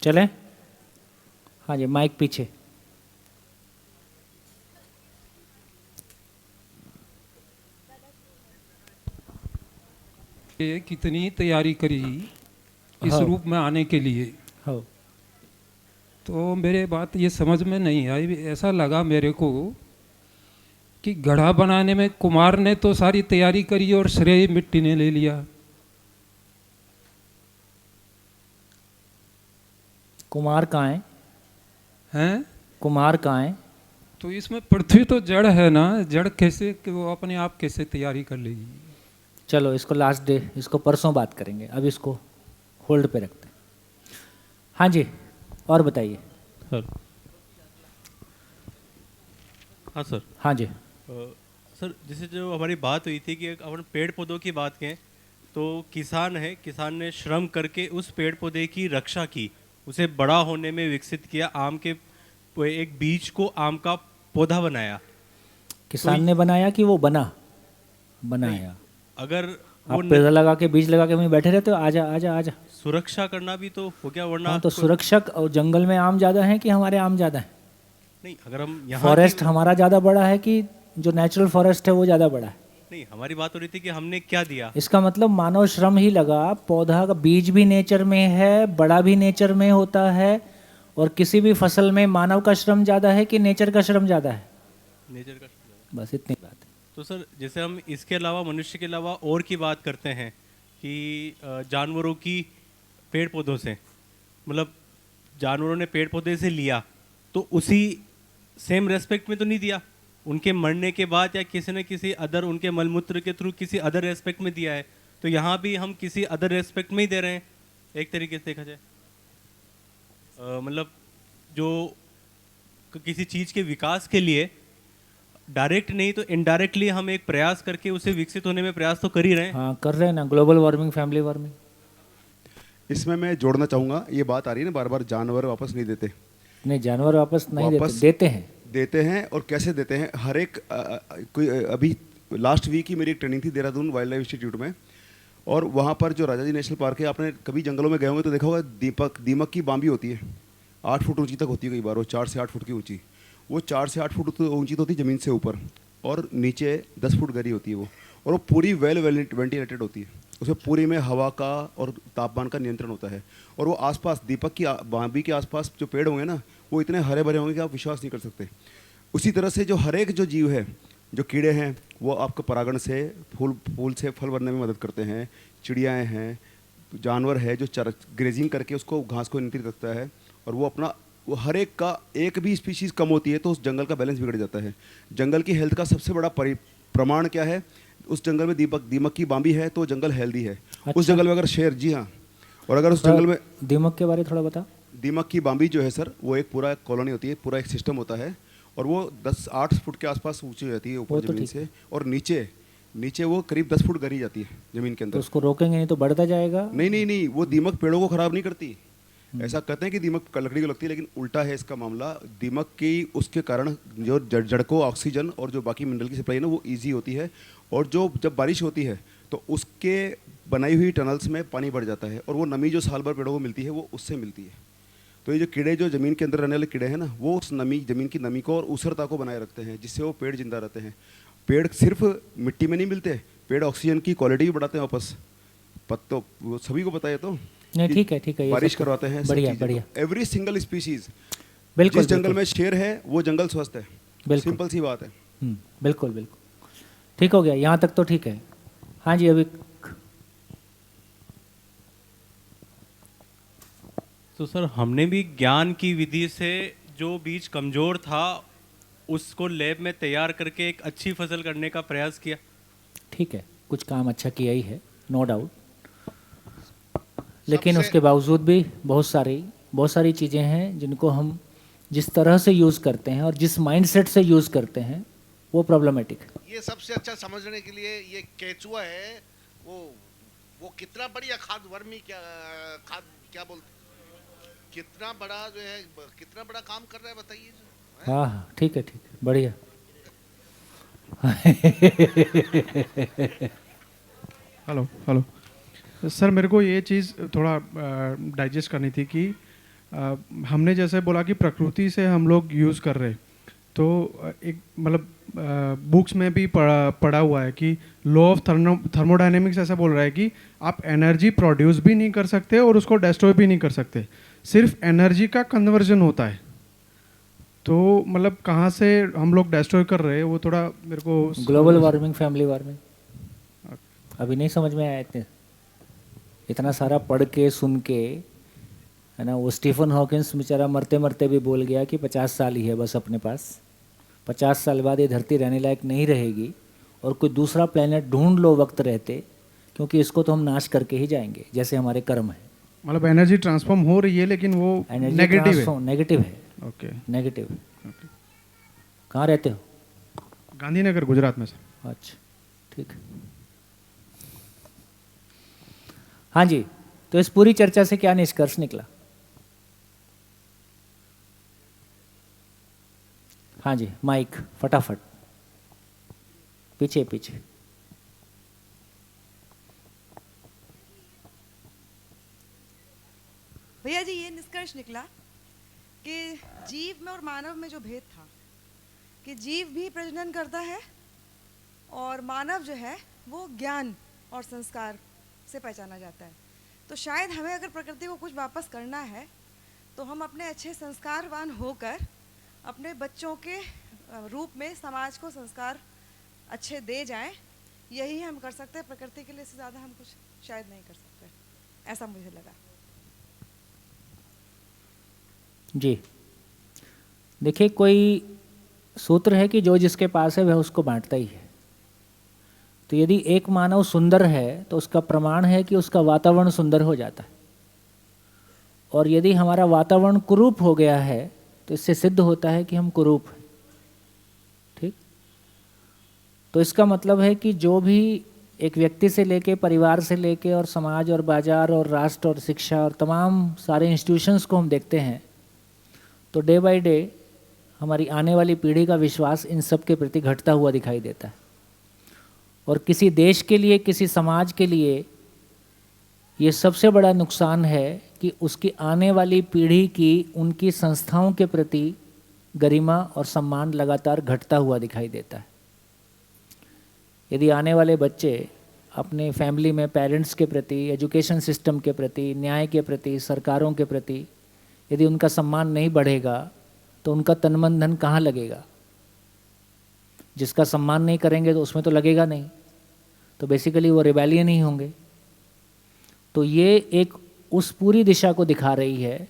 चलें? हाँ जी, माइक पीछे। ये कितनी तैयारी करी इस हाँ रूप में आने के लिए, हाँ तो मेरे बात ये समझ में नहीं आई। ऐसा लगा मेरे को कि घड़ा बनाने में कुमार ने तो सारी तैयारी करी और श्रेय मिट्टी ने ले लिया। कुमार कहाँ है? हैं? कुमार कहाँ है? तो इसमें पृथ्वी तो जड़ है ना, जड़ कैसे कि वो अपने आप कैसे तैयारी कर लेगी? चलो इसको लास्ट डे, इसको परसों बात करेंगे, अब इसको होल्ड पे रखते हैं। हाँ जी, और बताइए। सर। हाँ सर। हाँ जी। सर, जैसे जो हमारी बात हुई थी कि अपन पेड़ पौधों की बात करें, तो किसान है, किसान ने श्रम करके उस पेड़ पौधे की रक्षा की, उसे बड़ा होने में विकसित किया, आम के एक बीज को आम का पौधा बनाया। किसान तो ने बनाया कि वो बनाया? अगर आप वो पेड़ लगा के बीज लगा के वहीं बैठे रहते हो? आजा आजा आजा। सुरक्षा करना भी तो हो गया, वरना हाँ, तो सुरक्षक और जंगल में आम ज़्यादा है कि हमारे आम ज़्यादा है? नहीं, अगर हम यहाँ फॉरेस्ट हमारा ज़्यादा बड़ा है कि जो नेचुरल फॉरेस्ट है वो ज़्यादा बड़ा है? नहीं, हमारी बात हो रही थी कि हमने क्या दिया। इसका मतलब मानव श्रम ही लगा। पौधा का बीज भी नेचर में है, बड़ा भी नेचर में होता है, और किसी भी फसल में मानव का श्रम ज़्यादा है कि नेचर का श्रम ज़्यादा है? नेचर का। बस इतनी बात है। तो सर, जैसे हम इसके अलावा, मनुष्य के अलावा और की बात करते हैं कि जानवरों की पेड़ पौधों से, मतलब जानवरों ने पेड़ पौधे से लिया तो उसी सेम रेस्पेक्ट में तो नहीं दिया, उनके मरने के बाद या किसी न किसी अदर, उनके मलमूत्र के थ्रू किसी अदर रेस्पेक्ट में दिया है। तो यहाँ भी हम किसी अदर रेस्पेक्ट में ही दे रहे हैं, एक तरीके से देखा जाए। मतलब जो किसी चीज़ के विकास के लिए डायरेक्ट नहीं तो इनडायरेक्टली हम एक प्रयास करके उसे विकसित होने में प्रयास तो कर ही रहे हैं। हाँ, कर रहे हैं ना, ग्लोबल वार्मिंग, फैमिली वार्मिंग। इसमें मैं जोड़ना चाहूँगा, ये बात आ रही है ना बार बार, जानवर वापस नहीं देते। नहीं, जानवर वापस नहीं वापस देते हैं। देते हैं, और कैसे देते हैं? हर एक कोई अभी लास्ट वीक ही मेरी एक ट्रेनिंग थी देहरादून वाइल्ड लाइफ इंस्टीट्यूट में, और वहाँ पर जो राजा जी नेशनल पार्क है, आपने कभी जंगलों में गए होंगे तो देखा होगा, दीमक की बाम्बी होती है, 8 फुट ऊंची तक होती है, कई बार वो 4 से 8 फुट की ऊंची। वो 4 से 8 फुट ऊंची तो होती है ज़मीन से ऊपर, और नीचे 10 फुट गहरी होती है वो, और वो पूरी वेल वेंटिलेटेड होती है। उसमें पूरी में हवा का और तापमान का नियंत्रण होता है, और वो आसपास दीपक की बाम्बी के आसपास जो पेड़ होंगे ना, वो इतने हरे भरे होंगे कि आप विश्वास नहीं कर सकते। उसी तरह से जो हर एक जो जीव है, जो कीड़े हैं, वो आपको परागण से फूल से फल बनने में मदद करते हैं। चिड़ियाएँ हैं, जानवर है जो ग्रेजिंग करके उसको घास को नियंत्रित रखता है, और वो अपना, वो हर एक का एक भी स्पीशीज़ कम होती है तो उस जंगल का बैलेंस बिगड़ जाता है। जंगल की हेल्थ का सबसे बड़ा प्रमाण क्या है? उस जंगल में दीमक की बाम्बी है तो जंगल हेल्दी है। अच्छा। उस जंगल में अगर शेर, जी हाँ, और अगर उस जंगल में दीमक के बारे में थोड़ा बता। दीमक की बाम्बी जो है सर, वो एक पूरा कॉलोनी होती है, पूरा एक सिस्टम होता है, और वो 10-8 फुट के आसपास ऊंची हो जाती है ऊपर तो ज़मीन से, और नीचे वो करीब 10 फुट गहरी जाती है ज़मीन के तो अंदर। उसको रोकेंगे नहीं तो बढ़ता जाएगा? नहीं नहीं नहीं, वो दीमक पेड़ों को ख़राब नहीं करती। ऐसा कहते हैं कि दीमक लकड़ी को लगती है, लेकिन उल्टा है इसका मामला। दीमक की उसके कारण जो जड़ को ऑक्सीजन और जो बाकी मिनरल की सप्लाई है ना, वो ईजी होती है, और जो जब बारिश होती है तो उसके बनाई हुई टनल्स में पानी बढ़ जाता है, और वो नमी जो साल भर पेड़ों को मिलती है वो उससे मिलती है। तो ये जो कीड़े, जो ज़मीन के अंदर रहने वाले कीड़े हैं ना, वो उस नमी, ज़मीन की नमी को और ऊसरता को बनाए रखते हैं, जिससे वो पेड़ जिंदा रहते हैं। पेड़ सिर्फ मिट्टी में नहीं मिलते, पेड़ ऑक्सीजन की क्वालिटी भी बढ़ाते हैं वापस। पत्तों, वो सभी को पता है तो नहीं, ठीक है ठीक है, ये बारिश सब तो करवाते हैं। बढ़िया बढ़िया। एवरी सिंगल स्पीशीज, बिल्कुल, जिस जंगल बिल्कुल। में शेर है वो जंगल स्वस्थ है। बिल्कुल। सिंपल सी बात है। बिल्कुल बिल्कुल, ठीक हो गया, यहाँ तक तो ठीक है। हाँ जी, अभी तो सर, हमने भी ज्ञान की विधि से जो बीज कमज़ोर था उसको लैब में तैयार करके एक अच्छी फसल करने का प्रयास किया। ठीक है, कुछ काम अच्छा किया ही है, नो डाउट, लेकिन उसके बावजूद भी बहुत सारी चीज़ें हैं जिनको हम जिस तरह से यूज़ करते हैं और जिस माइंडसेट से यूज़ करते हैं वो प्रॉब्लमेटिक है। ये सबसे अच्छा समझने के लिए, ये केचुआ है, वो कितना बढ़िया खाद, वर्मी क्या बोलते, कितना बड़ा जो है, कितना बड़ा काम कर रहा है बताइए। हाँ हाँ, ठीक है बढ़िया। हेलो हेलो सर, मेरे को ये चीज़ थोड़ा डाइजेस्ट करनी थी कि हमने जैसे बोला कि प्रकृति से हम लोग यूज़ कर रहे, तो एक मतलब बुक्स में भी पढ़ा हुआ है कि लॉ ऑफ थर्मोडायनेमिक्स ऐसा बोल रहा है कि आप एनर्जी प्रोड्यूस भी नहीं कर सकते और उसको डिस्ट्रॉय भी नहीं कर सकते, सिर्फ एनर्जी का कन्वर्जन होता है। तो मतलब कहाँ से हम लोग डिस्ट्रॉय कर रहे हैं वो थोड़ा मेरे को ग्लोबल वार्मिंग, फैमिली वार्मिंग, अभी नहीं समझ में आया इतना सारा पढ़ के सुन के, है ना। वो स्टीफन हॉकिंस बेचारा मरते मरते भी बोल गया कि 50 साल ही है बस अपने पास, 50 साल बाद ये धरती रहने लायक नहीं रहेगी और कोई दूसरा प्लेनेट ढूंढ लो वक्त रहते, क्योंकि इसको तो हम नाश करके ही जाएंगे जैसे हमारे कर्म है। मतलब एनर्जी ट्रांसफॉर्म हो रही है लेकिन वो नेगेटिव है। नेगेटिव है, ओके, नेगेटिव। कहाँ रहते हो? गांधीनगर, गुजरात में सर। अच्छा, ठीक है। हाँ जी, तो इस पूरी चर्चा से क्या निष्कर्ष निकला? हाँ जी, माइक फटाफट, पीछे पीछे। भैया जी, ये निष्कर्ष निकला कि जीव में और मानव में जो भेद था कि जीव भी प्रजनन करता है और मानव जो है वो ज्ञान और संस्कार से पहचाना जाता है। तो शायद हमें अगर प्रकृति को कुछ वापस करना है तो हम अपने अच्छे संस्कारवान होकर अपने बच्चों के रूप में समाज को संस्कार अच्छे दे जाएं, यही हम कर सकते हैं। प्रकृति के लिए इससे ज़्यादा हम कुछ शायद नहीं कर सकते, ऐसा मुझे लगा। जी, देखिए, कोई सूत्र है कि जो जिसके पास है वह उसको बांटता ही है। तो यदि एक मानव सुंदर है तो उसका प्रमाण है कि उसका वातावरण सुंदर हो जाता है, और यदि हमारा वातावरण कुरूप हो गया है तो इससे सिद्ध होता है कि हम कुरूप हैं। ठीक, तो इसका मतलब है कि जो भी एक व्यक्ति से लेके, परिवार से लेके, और समाज और बाजार और राष्ट्र और शिक्षा और तमाम सारे इंस्टीट्यूशंस को हम देखते हैं, तो डे बाय डे हमारी आने वाली पीढ़ी का विश्वास इन सब के प्रति घटता हुआ दिखाई देता है। और किसी देश के लिए, किसी समाज के लिए ये सबसे बड़ा नुकसान है कि उसकी आने वाली पीढ़ी की उनकी संस्थाओं के प्रति गरिमा और सम्मान लगातार घटता हुआ दिखाई देता है। यदि आने वाले बच्चे अपने फैमिली में पेरेंट्स के प्रति, एजुकेशन सिस्टम के प्रति, न्याय के प्रति, सरकारों के प्रति यदि उनका सम्मान नहीं बढ़ेगा तो उनका तन मन धन कहाँ लगेगा? जिसका सम्मान नहीं करेंगे तो उसमें तो लगेगा नहीं, तो बेसिकली वो रिबेलियन ही होंगे। तो ये एक उस पूरी दिशा को दिखा रही है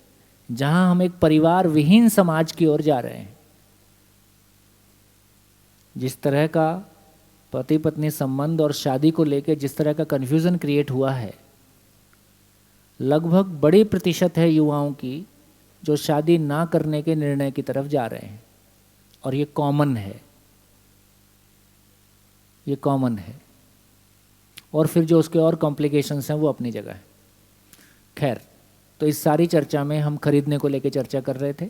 जहां हम एक परिवार विहीन समाज की ओर जा रहे हैं। जिस तरह का पति पत्नी संबंध और शादी को लेकर जिस तरह का कन्फ्यूज़न क्रिएट हुआ है, लगभग बड़ी प्रतिशत है युवाओं की जो शादी ना करने के निर्णय की तरफ जा रहे हैं, और ये कॉमन है, ये कॉमन है। और फिर जो उसके और कॉम्प्लिकेशंस हैं वो अपनी जगह है। खैर, तो इस सारी चर्चा में हम खरीदने को लेके चर्चा कर रहे थे।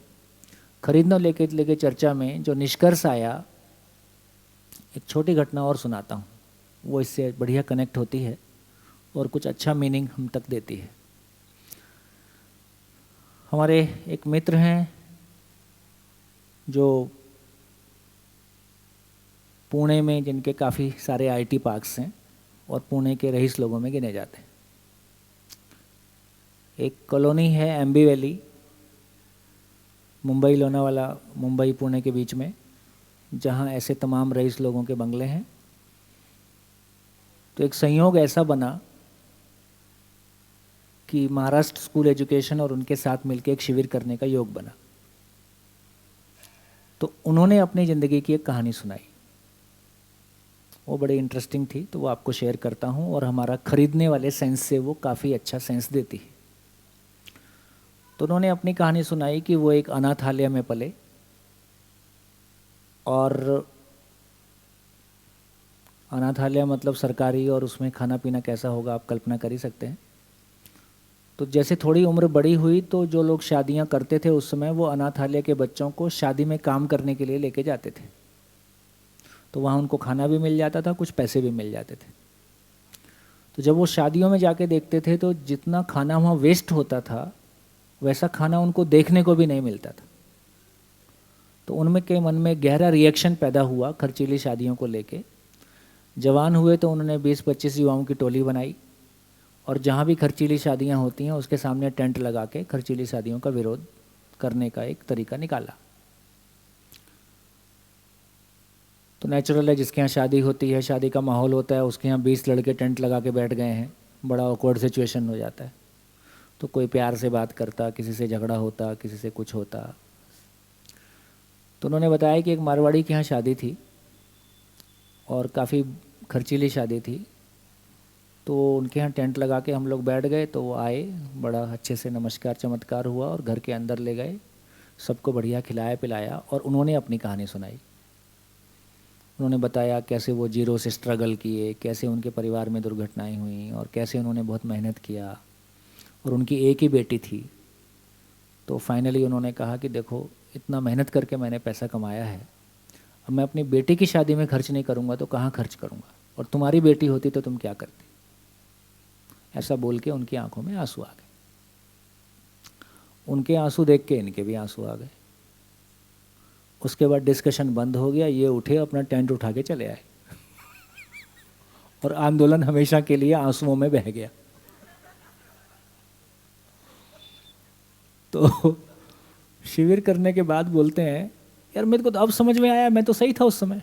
खरीदने लेके चर्चा में जो निष्कर्ष आया, एक छोटी घटना और सुनाता हूँ, वो इससे बढ़िया कनेक्ट होती है और कुछ अच्छा मीनिंग हम तक देती है। हमारे एक मित्र हैं जो पुणे में, जिनके काफ़ी सारे आईटी पार्क्स हैं और पुणे के रईस लोगों में गिने जाते हैं। एक कॉलोनी है एम्बी वैली, मुंबई लोनावाला, मुंबई पुणे के बीच में, जहाँ ऐसे तमाम रईस लोगों के बंगले हैं। तो एक संयोग ऐसा बना कि महाराष्ट्र स्कूल एजुकेशन और उनके साथ मिलकर एक शिविर करने का योग बना। तो उन्होंने अपनी ज़िंदगी की एक कहानी सुनाई, वो बड़ी इंटरेस्टिंग थी, तो वो आपको शेयर करता हूँ, और हमारा खरीदने वाले सेंस से वो काफ़ी अच्छा सेंस देती है। तो उन्होंने अपनी कहानी सुनाई कि वो एक अनाथालय में पले, और अनाथालय मतलब सरकारी, और उसमें खाना पीना कैसा होगा आप कल्पना कर ही सकते हैं। तो जैसे थोड़ी उम्र बड़ी हुई तो जो लोग शादियां करते थे उस समय, वो अनाथालय के बच्चों को शादी में काम करने के लिए लेके जाते थे। तो वहाँ उनको खाना भी मिल जाता था, कुछ पैसे भी मिल जाते थे। तो जब वो शादियों में जाके देखते थे तो जितना खाना वहाँ वेस्ट होता था वैसा खाना उनको देखने को भी नहीं मिलता था। तो उनमें के मन में गहरा रिएक्शन पैदा हुआ खर्चीली शादियों को लेके। जवान हुए तो उन्होंने 20-25 युवाओं की टोली बनाई और जहाँ भी खर्चीली शादियाँ होती हैं उसके सामने टेंट लगा के खर्चीली शादियों का विरोध करने का एक तरीका निकाला। तो नेचुरल है, जिसके यहाँ शादी होती है, शादी का माहौल होता है, उसके यहाँ 20 लड़के टेंट लगा के बैठ गए हैं, बड़ा ऑकवर्ड सिचुएशन हो जाता है। तो कोई प्यार से बात करता, किसी से झगड़ा होता, किसी से कुछ होता। तो उन्होंने बताया कि एक मारवाड़ी के यहाँ शादी थी और काफ़ी खर्चीली शादी थी। तो उनके यहाँ टेंट लगा के हम लोग बैठ गए। तो वो आए, बड़ा अच्छे से नमस्कार चमत्कार हुआ और घर के अंदर ले गए, सबको बढ़िया खिलाया पिलाया और उन्होंने अपनी कहानी सुनाई। उन्होंने बताया कैसे वो जीरो से स्ट्रगल किए, कैसे उनके परिवार में दुर्घटनाएं हुई और कैसे उन्होंने बहुत मेहनत किया और उनकी एक ही बेटी थी। तो फाइनली उन्होंने कहा कि देखो, इतना मेहनत करके मैंने पैसा कमाया है, अब मैं अपनी बेटी की शादी में खर्च नहीं करूँगा तो कहाँ खर्च करूँगा, और तुम्हारी बेटी होती तो तुम क्या करती। ऐसा बोल के उनकी आंखों में आंसू आ गए। उनके आंसू देख के इनके भी आंसू आ गए। उसके बाद डिस्कशन बंद हो गया। ये उठे, अपना टेंट उठा के चले आए और आंदोलन हमेशा के लिए आंसुओं में बह गया। तो शिविर करने के बाद बोलते हैं, यार मेरे को तो अब समझ में आया, मैं तो सही था उस समय।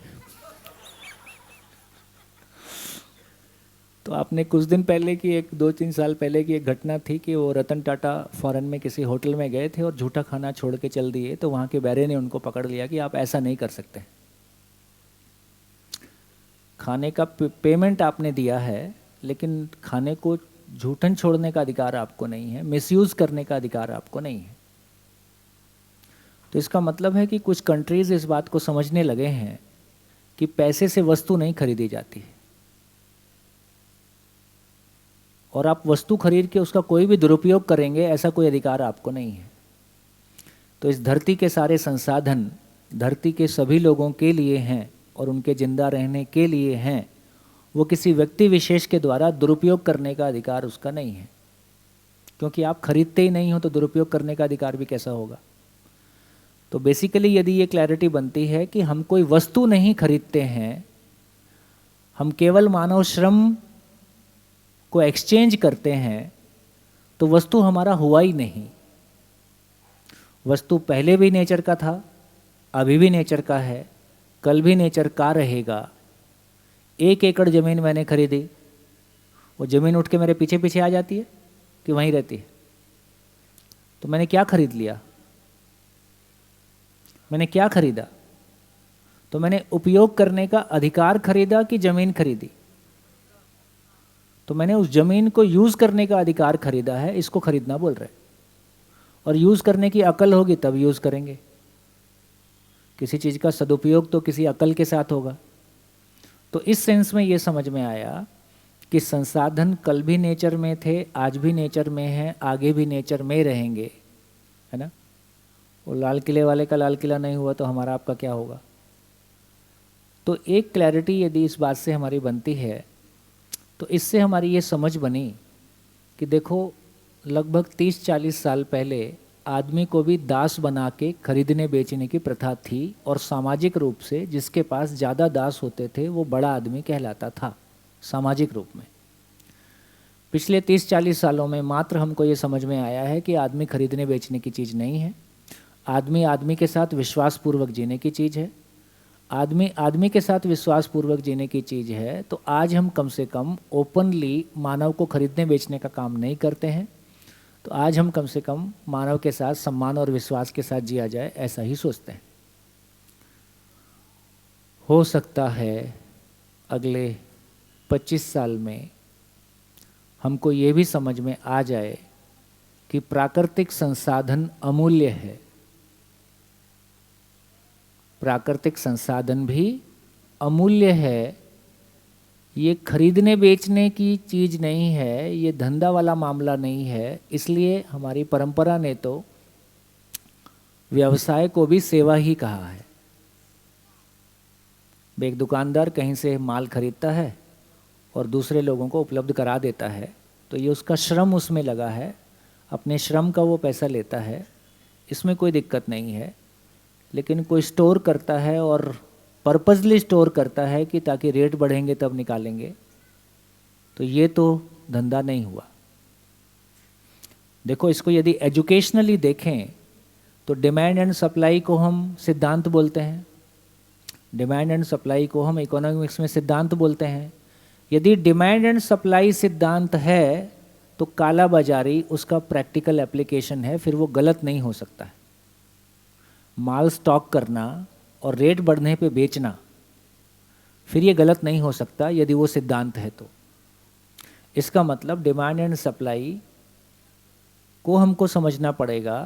तो आपने कुछ दिन पहले की, 2-3 साल पहले की एक घटना थी कि वो रतन टाटा फॉरेन में किसी होटल में गए थे और झूठा खाना छोड़ के चल दिए। तो वहाँ के बैरे ने उनको पकड़ लिया कि आप ऐसा नहीं कर सकते, खाने का पेमेंट आपने दिया है लेकिन खाने को झूठन छोड़ने का अधिकार आपको नहीं है, मिसयूज करने का अधिकार आपको नहीं है। तो इसका मतलब है कि कुछ कंट्रीज इस बात को समझने लगे हैं कि पैसे से वस्तु नहीं खरीदी जाती है और आप वस्तु खरीद के उसका कोई भी दुरुपयोग करेंगे, ऐसा कोई अधिकार आपको नहीं है। तो इस धरती के सारे संसाधन धरती के सभी लोगों के लिए हैं और उनके जिंदा रहने के लिए हैं। वो किसी व्यक्ति विशेष के द्वारा दुरुपयोग करने का अधिकार उसका नहीं है, क्योंकि आप खरीदते ही नहीं हो तो दुरुपयोग करने का अधिकार भी कैसा होगा। तो बेसिकली यदि ये क्लैरिटी बनती है कि हम कोई वस्तु नहीं खरीदते हैं, हम केवल मानव श्रम को एक्सचेंज करते हैं, तो वस्तु हमारा हुआ ही नहीं। वस्तु पहले भी नेचर का था, अभी भी नेचर का है, कल भी नेचर का रहेगा। 1 एकड़ ज़मीन मैंने खरीदी, वो ज़मीन उठ के मेरे पीछे पीछे आ जाती है कि वहीं रहती है? तो मैंने क्या खरीद लिया? मैंने क्या खरीदा? तो मैंने उपयोग करने का अधिकार खरीदा कि ज़मीन खरीदी? तो मैंने उस ज़मीन को यूज़ करने का अधिकार खरीदा है, इसको खरीदना बोल रहे। और यूज़ करने की अकल होगी तब यूज़ करेंगे। किसी चीज़ का सदुपयोग तो किसी अकल के साथ होगा। तो इस सेंस में ये समझ में आया कि संसाधन कल भी नेचर में थे, आज भी नेचर में हैं, आगे भी नेचर में रहेंगे, है ना। वो लाल किले वाले का लाल किला नहीं हुआ तो हमारा आपका क्या होगा। तो एक क्लैरिटी यदि इस बात से हमारी बनती है तो इससे हमारी ये समझ बनी कि देखो, लगभग 30-40 साल पहले आदमी को भी दास बना के खरीदने बेचने की प्रथा थी और सामाजिक रूप से जिसके पास ज़्यादा दास होते थे वो बड़ा आदमी कहलाता था सामाजिक रूप में। पिछले 30-40 सालों में मात्र हमको ये समझ में आया है कि आदमी खरीदने बेचने की चीज़ नहीं है, आदमी आदमी के साथ विश्वासपूर्वक जीने की चीज़ है, आदमी आदमी के साथ विश्वासपूर्वक जीने की चीज़ है। तो आज हम कम से कम ओपनली मानव को खरीदने बेचने का काम नहीं करते हैं। तो आज हम कम से कम मानव के साथ सम्मान और विश्वास के साथ जिया जाए, ऐसा ही सोचते हैं। हो सकता है अगले 25 साल में हमको ये भी समझ में आ जाए कि प्राकृतिक संसाधन अमूल्य है, प्राकृतिक संसाधन भी अमूल्य है। ये खरीदने बेचने की चीज़ नहीं है, ये धंधा वाला मामला नहीं है। इसलिए हमारी परंपरा ने तो व्यवसाय को भी सेवा ही कहा है। एक दुकानदार कहीं से माल खरीदता है और दूसरे लोगों को उपलब्ध करा देता है, तो ये उसका श्रम उसमें लगा है। अपने श्रम का वो पैसा लेता है, इसमें कोई दिक्कत नहीं है। लेकिन कोई स्टोर करता है और पर्पजली स्टोर करता है कि ताकि रेट बढ़ेंगे तब निकालेंगे, तो ये तो धंधा नहीं हुआ। देखो, इसको यदि एजुकेशनली देखें तो डिमांड एंड सप्लाई को हम सिद्धांत बोलते हैं, डिमांड एंड सप्लाई को हम इकोनॉमिक्स में सिद्धांत बोलते हैं। यदि डिमांड एंड सप्लाई सिद्धांत है तो काला बाजारी उसका प्रैक्टिकल एप्लीकेशन है, फिर वो गलत नहीं हो सकता है। माल स्टॉक करना और रेट बढ़ने पे बेचना, फिर ये गलत नहीं हो सकता यदि वो सिद्धांत है तो। इसका मतलब डिमांड एंड सप्लाई को हमको समझना पड़ेगा।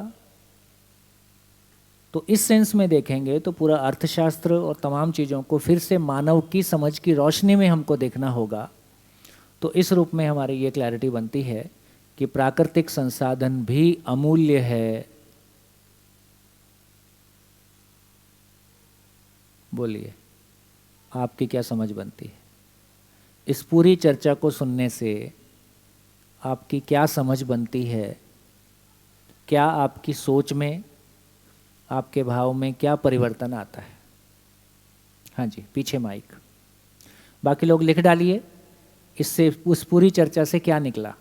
तो इस सेंस में देखेंगे तो पूरा अर्थशास्त्र और तमाम चीज़ों को फिर से मानव की समझ की रोशनी में हमको देखना होगा। तो इस रूप में हमारी ये क्लैरिटी बनती है कि प्राकृतिक संसाधन भी अमूल्य है। बोलिए, आपकी क्या समझ बनती है? इस पूरी चर्चा को सुनने से आपकी क्या समझ बनती है? क्या आपकी सोच में, आपके भाव में क्या परिवर्तन आता है? हाँ जी, पीछे माइक। बाकी लोग लिख डालिए, इससे उस पूरी चर्चा से क्या निकला?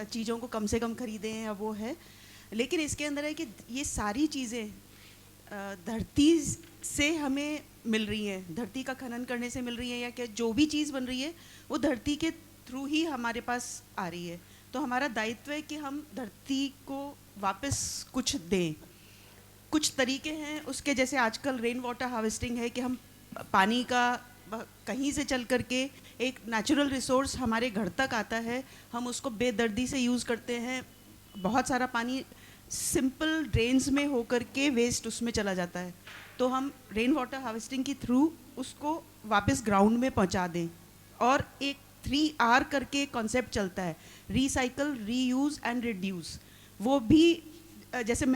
चीज़ों को कम से कम खरीदें या वो है, लेकिन इसके अंदर है कि ये सारी चीज़ें धरती से हमें मिल रही हैं, धरती का खनन करने से मिल रही है, या क्या जो भी चीज़ बन रही है वो धरती के थ्रू ही हमारे पास आ रही है। तो हमारा दायित्व है कि हम धरती को वापस कुछ दें। कुछ तरीके हैं उसके, जैसे आजकल रेन वाटर हार्वेस्टिंग है कि हम पानी का कहीं से चल करके एक नेचुरल रिसोर्स हमारे घर तक आता है, हम उसको बेदर्दी से यूज़ करते हैं। बहुत सारा पानी सिंपल ड्रेन्स में होकर के वेस्ट उसमें चला जाता है, तो हम रेन वाटर हार्वेस्टिंग के थ्रू उसको वापस ग्राउंड में पहुंचा दें। और एक 3R करके कॉन्सेप्ट चलता है, रिसाइकल, रीयूज़ एंड रिड्यूस। वो भी जैसे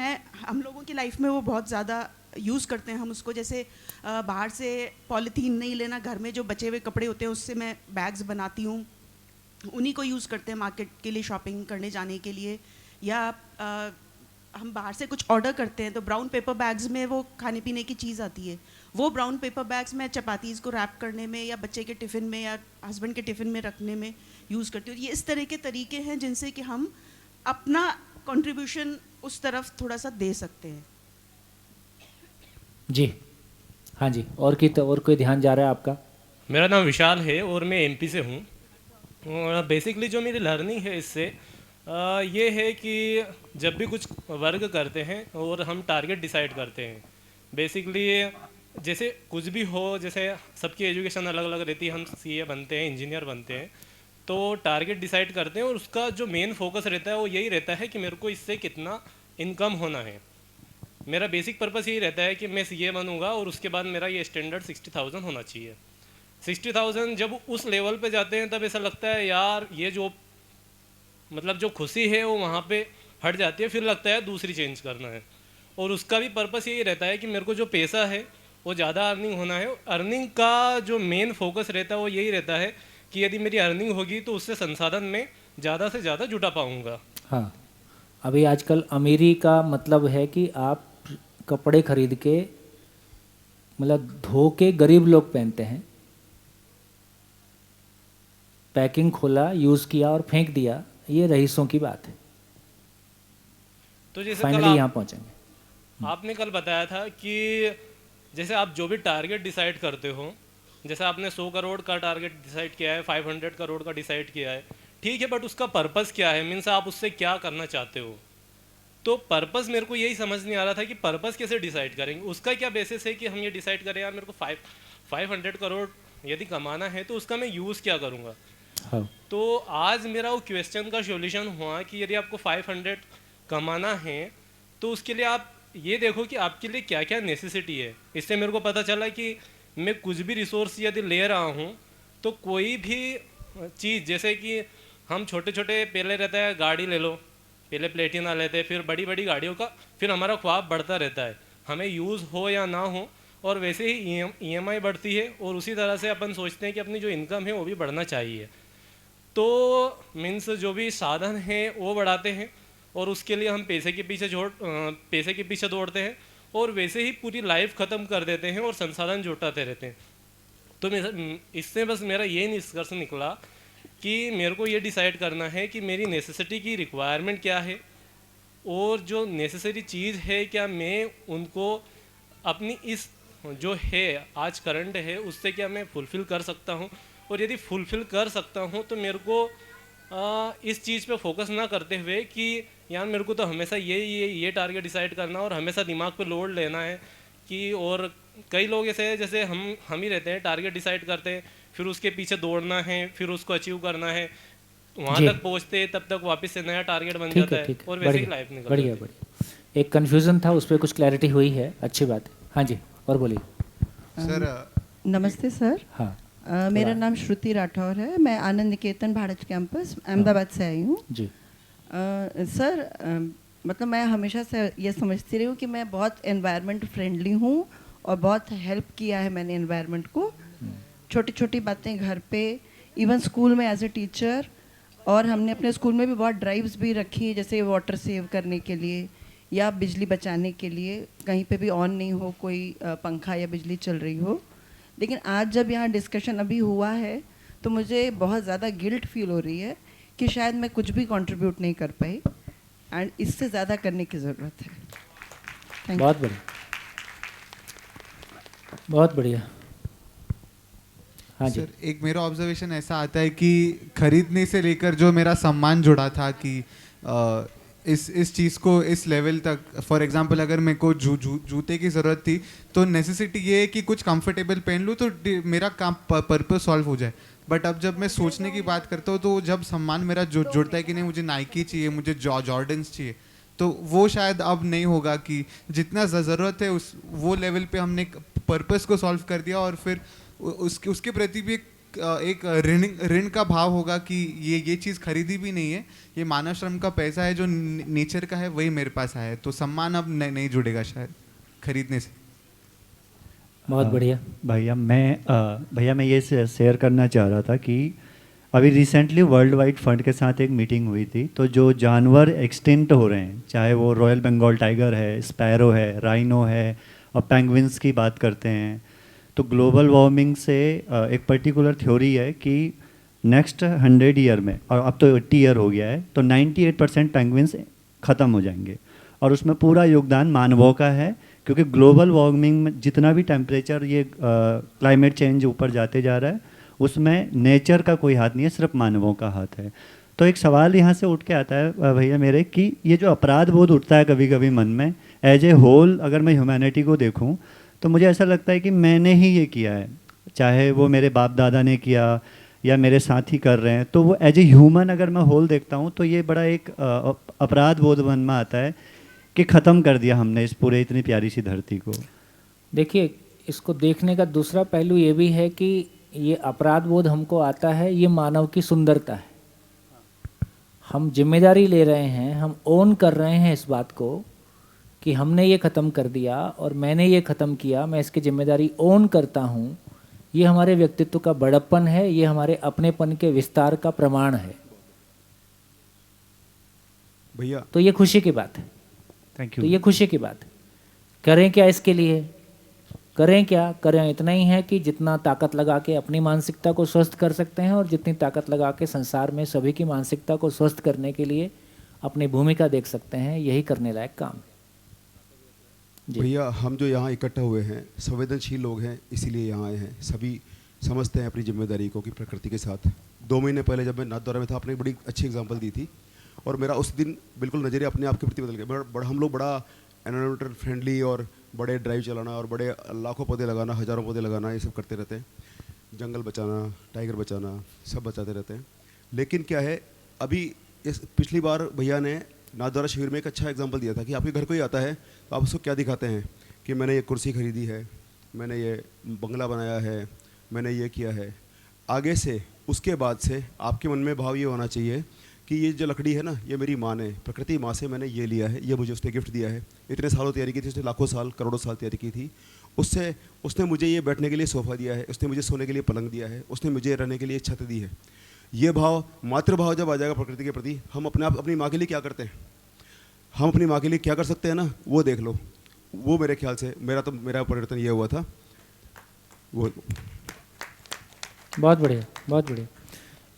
हम लोगों की लाइफ में वो बहुत ज़्यादा यूज़ करते हैं हम उसको। जैसे बाहर से पॉलीथीन नहीं लेना, घर में जो बचे हुए कपड़े होते हैं उससे मैं बैग्स बनाती हूँ, उन्हीं को यूज़ करते हैं मार्केट के लिए, शॉपिंग करने जाने के लिए। या हम बाहर से कुछ ऑर्डर करते हैं तो ब्राउन पेपर बैग्स में वो खाने पीने की चीज़ आती है, वो ब्राउन पेपर बैग्स मैं चपातीज़ को रैप करने में या बच्चे के टिफ़िन में या हस्बैंड के टिफ़िन में रखने में यूज़ करती हूँ। ये इस तरह के तरीके हैं जिनसे कि हम अपना कंट्रीब्यूशन उस तरफ थोड़ा सा दे सकते हैं। जी हाँ जी, और कोई ध्यान जा रहा है आपका? मेरा नाम विशाल है और मैं एमपी से हूँ। बेसिकली जो मेरी लर्निंग है इससे ये है कि जब भी कुछ वर्क करते हैं और हम टारगेट डिसाइड करते हैं, बेसिकली जैसे कुछ भी हो, जैसे सबकी एजुकेशन अलग अलग रहती है, हम सीए बनते हैं, इंजीनियर बनते हैं, तो टारगेट डिसाइड करते हैं और उसका जो मेन फोकस रहता है वो यही रहता है कि मेरे को इससे कितना इनकम होना है। मेरा बेसिक पर्पस यही रहता है कि मैं सीए बनूंगा और उसके बाद मेरा ये स्टैंडर्ड 60,000 होना चाहिए। 60,000 जब उस लेवल पे जाते हैं तब ऐसा लगता है यार ये जो मतलब जो खुशी है वो वहाँ पे हट जाती है, फिर लगता है दूसरी चेंज करना है। और उसका भी पर्पस यही रहता है कि मेरे को जो पैसा है वो ज़्यादा अर्निंग होना है। अर्निंग का जो मेन फोकस रहता है वो यही रहता है कि यदि मेरी अर्निंग होगी तो उससे संसाधन में ज़्यादा से ज़्यादा जुटा पाऊँगा। हाँ, अभी आजकल अमीरी का मतलब है कि आप कपड़े खरीद के मतलब धो के गरीब लोग पहनते हैं, पैकिंग खोला, यूज़ किया और फेंक दिया, ये रईसों की बात है। तो जैसे फाइनली यहाँ पहुँचेंगे। आपने कल बताया था कि जैसे आप जो भी टारगेट डिसाइड करते हो, जैसे आपने 100 करोड़ का टारगेट डिसाइड किया है, 500 करोड़ का डिसाइड किया है, ठीक है, बट उसका पर्पस क्या है, मीन्स आप उससे क्या करना चाहते हो। तो पर्पस मेरे को यही समझ नहीं आ रहा था कि पर्पस कैसे डिसाइड करेंगे, उसका क्या बेसिस है कि हम ये डिसाइड करें यार मेरे को 500 करोड़ यदि कमाना है तो उसका मैं यूज़ क्या करूँगा। हाँ। तो आज मेरा वो क्वेश्चन का सॉल्यूशन हुआ कि यदि आपको 500 कमाना है तो उसके लिए आप ये देखो कि आपके लिए क्या क्या नेसेसिटी है। इससे मेरे को पता चला कि मैं कुछ भी रिसोर्स यदि ले रहा हूँ तो कोई भी चीज़, जैसे कि हम छोटे छोटे पहले रहता है गाड़ी ले लो, पहले प्लेटिना लेते, फिर बड़ी बड़ी गाड़ियों का फिर हमारा ख्वाब बढ़ता रहता है, हमें यूज़ हो या ना हो, और वैसे ही EMI बढ़ती है और उसी तरह से अपन सोचते हैं कि अपनी जो इनकम है वो भी बढ़ना चाहिए। तो मीन्स जो भी साधन है वो बढ़ाते हैं और उसके लिए हम पैसे के पीछे दौड़ते हैं और वैसे ही पूरी लाइफ ख़त्म कर देते हैं और संसाधन जुटाते रहते हैं। तो इससे बस मेरा ये निष्कर्ष निकला कि मेरे को ये डिसाइड करना है कि मेरी नेसेसिटी की रिक्वायरमेंट क्या है, और जो नेसेसरी चीज़ है क्या मैं उनको अपनी इस जो है आज करंट है उससे क्या मैं फुलफ़िल कर सकता हूँ, और यदि फुलफ़िल कर सकता हूँ तो मेरे को इस चीज़ पे फोकस ना करते हुए कि यार मेरे को तो हमेशा ये टारगेट डिसाइड करना और हमेशा दिमाग पे लोड लेना है कि, और कई लोग ऐसे हैं जैसे हम ही रहते हैं, टारगेट डिसाइड करते हैं फिर उसके पीछे दौड़ना है, फिर उसको अचीव करना है, वहाँ तक पहुँचते तब तक वापस से नया टारगेट बन जाता है और वैसे ही लाइफ निकल बढ़िया जाती है। बढ़िया। एक कन्फ्यूज़न था, उस पर कुछ क्लैरिटी हुई है, अच्छी बात है। हाँ जी, और बोलिए सर। नमस्ते सर। हाँ, मेरा नाम श्रुति राठौर है, मैं आनंद निकेतन भारत कैंपस अहमदाबाद से आई हूँ जी। सर मतलब मैं हमेशा से ये समझती रही हूँ कि मैं बहुत एनवायरनमेंट फ्रेंडली हूँ और बहुत हेल्प किया है मैंने एनवायरनमेंट को, छोटी छोटी बातें घर पे, इवन स्कूल में एज ए टीचर, और हमने अपने स्कूल में भी बहुत ड्राइव्स भी रखी, जैसे वाटर सेव करने के लिए या बिजली बचाने के लिए, कहीं पे भी ऑन नहीं हो कोई पंखा या बिजली चल रही हो। लेकिन आज जब यहाँ डिस्कशन अभी हुआ है तो मुझे बहुत ज़्यादा गिल्ट फील हो रही है कि शायद मैं कुछ भी कंट्रीब्यूट नहीं कर पाई, एंड इससे ज़्यादा करने की ज़रूरत है। बहुत बढ़िया, बहुत बढ़िया। हाँ जी सर, एक मेरा ऑब्जर्वेशन ऐसा आता है कि खरीदने से लेकर जो मेरा सम्मान जुड़ा था कि इस चीज़ को इस लेवल तक, फॉर एग्जांपल अगर मेरे को जूते की ज़रूरत थी तो नेसेसिटी ये है कि कुछ कंफर्टेबल पहन लूँ तो मेरा काम पर्पस सॉल्व हो जाए। बट अब जब मैं सोचने की बात करता हूँ तो जब सम्मान मेरा जुड़ता है कि नहीं मुझे नाइकी चाहिए, मुझे जॉर्डन्स चाहिए, तो वो शायद अब नहीं होगा कि जितना ज़रूरत है उस वो लेवल पे हमने पर्पस को सॉल्व कर दिया, और फिर उसके प्रति भी एक ऋण का भाव होगा कि ये चीज़ खरीदी भी नहीं है, ये मानव श्रम का पैसा है जो नेचर का है वही मेरे पास आया है, तो सम्मान अब नहीं जुड़ेगा शायद खरीदने से। बहुत बढ़िया। भैया मैं ये शेयर करना चाह रहा था कि अभी रिसेंटली वर्ल्ड वाइड फंड के साथ एक मीटिंग हुई थी, तो जो जानवर एक्सटिंक्ट हो रहे हैं, चाहे वो रॉयल बंगाल टाइगर है, स्पैरो है, राइनो है, और पेंगुइन्स की बात करते हैं, तो ग्लोबल वार्मिंग से एक पर्टिकुलर थ्योरी है कि नेक्स्ट 100 ईयर में, और अब तो 80 ईयर हो गया है, तो 98% पेंगुइन्स ख़त्म हो जाएंगे, और उसमें पूरा योगदान मानवों का है, क्योंकि ग्लोबल वार्मिंग में जितना भी टेम्परेचर ये क्लाइमेट चेंज ऊपर जाते जा रहा है उसमें नेचर का कोई हाथ नहीं है, सिर्फ मानवों का हाथ है। तो एक सवाल यहाँ से उठ के आता है भैया मेरे कि ये जो अपराध बोध उठता है कभी कभी मन में, एज ए होल अगर मैं ह्यूमैनिटी को देखूँ तो मुझे ऐसा लगता है कि मैंने ही ये किया है, चाहे वो मेरे बाप दादा ने किया या मेरे साथी कर रहे हैं, तो वो एज ए ह्यूमन अगर मैं होल देखता हूँ तो ये बड़ा एक अपराध बोध मन में आता है कि ख़त्म कर दिया हमने इस पूरे इतनी प्यारी सी धरती को। देखिए, इसको देखने का दूसरा पहलू ये भी है कि ये अपराध बोध हमको आता है, ये मानव की सुंदरता है। हम जिम्मेदारी ले रहे हैं, हम ओन कर रहे हैं इस बात को कि हमने ये ख़त्म कर दिया और मैंने ये ख़त्म किया, मैं इसकी जिम्मेदारी ओन करता हूँ। ये हमारे व्यक्तित्व का बड़प्पन है, ये हमारे अपनेपन के विस्तार का प्रमाण है भैया। तो ये खुशी की बात है। Thank you. तो ये खुशी की बात है। करें क्या इसके लिए? करें क्या? करें इतना ही है कि जितना ताकत लगा के अपनी मानसिकता को स्वस्थ कर सकते हैं और जितनी ताकत लगा के संसार में सभी की मानसिकता को स्वस्थ करने के लिए अपनी भूमिका देख सकते हैं, यही करने लायक काम है। भैया, हम जो यहाँ इकट्ठा हुए हैं संवेदनशील लोग हैं, इसीलिए यहाँ आए हैं। सभी समझते हैं अपनी जिम्मेदारी को कि प्रकृति के साथ। 2 महीने पहले जब मैं नाथद्वारा में था, आपने एक बड़ी अच्छी एग्जांपल दी थी और मेरा उस दिन बिल्कुल नज़रिया अपने आप के प्रति बदल गया। हम लोग बड़ा एनवायरमेंटल फ्रेंडली और बड़े ड्राइव चलाना और बड़े लाखों पौधे लगाना, हज़ारों पौधे लगाना, ये सब करते रहते हैं। जंगल बचाना, टाइगर बचाना, सब बचाते रहते हैं। लेकिन क्या है, अभी इस पिछली बार भैया ने नाथद्वारा शिविर में एक अच्छा एग्जांपल दिया था कि आपके घर कोई आता है तो आप उसको क्या दिखाते हैं कि मैंने ये कुर्सी खरीदी है, मैंने ये बंगला बनाया है, मैंने ये किया है। आगे से उसके बाद से आपके मन में भाव ये होना चाहिए कि ये जो लकड़ी है ना, ये मेरी माँ ने, प्रकृति माँ से मैंने ये लिया है, ये मुझे उसने गिफ्ट दिया है। इतने सालों तैयारी की थी उसने, लाखों साल करोड़ों साल तैयारी की थी। उससे उसने मुझे ये बैठने के लिए सोफ़ा दिया है, उसने मुझे सोने के लिए पलंग दिया है, उसने मुझे रहने के लिए छत दी है। ये भाव, मातृभाव जब आ जाएगा प्रकृति के प्रति, हम अपने आप अपनी माँ के लिए क्या करते हैं? हम अपनी माँ के लिए क्या कर सकते हैं ना, वो देख लो। वो मेरे ख्याल से मेरा परिवर्तन ये हुआ था। वो बहुत बढ़िया, बहुत बढ़िया।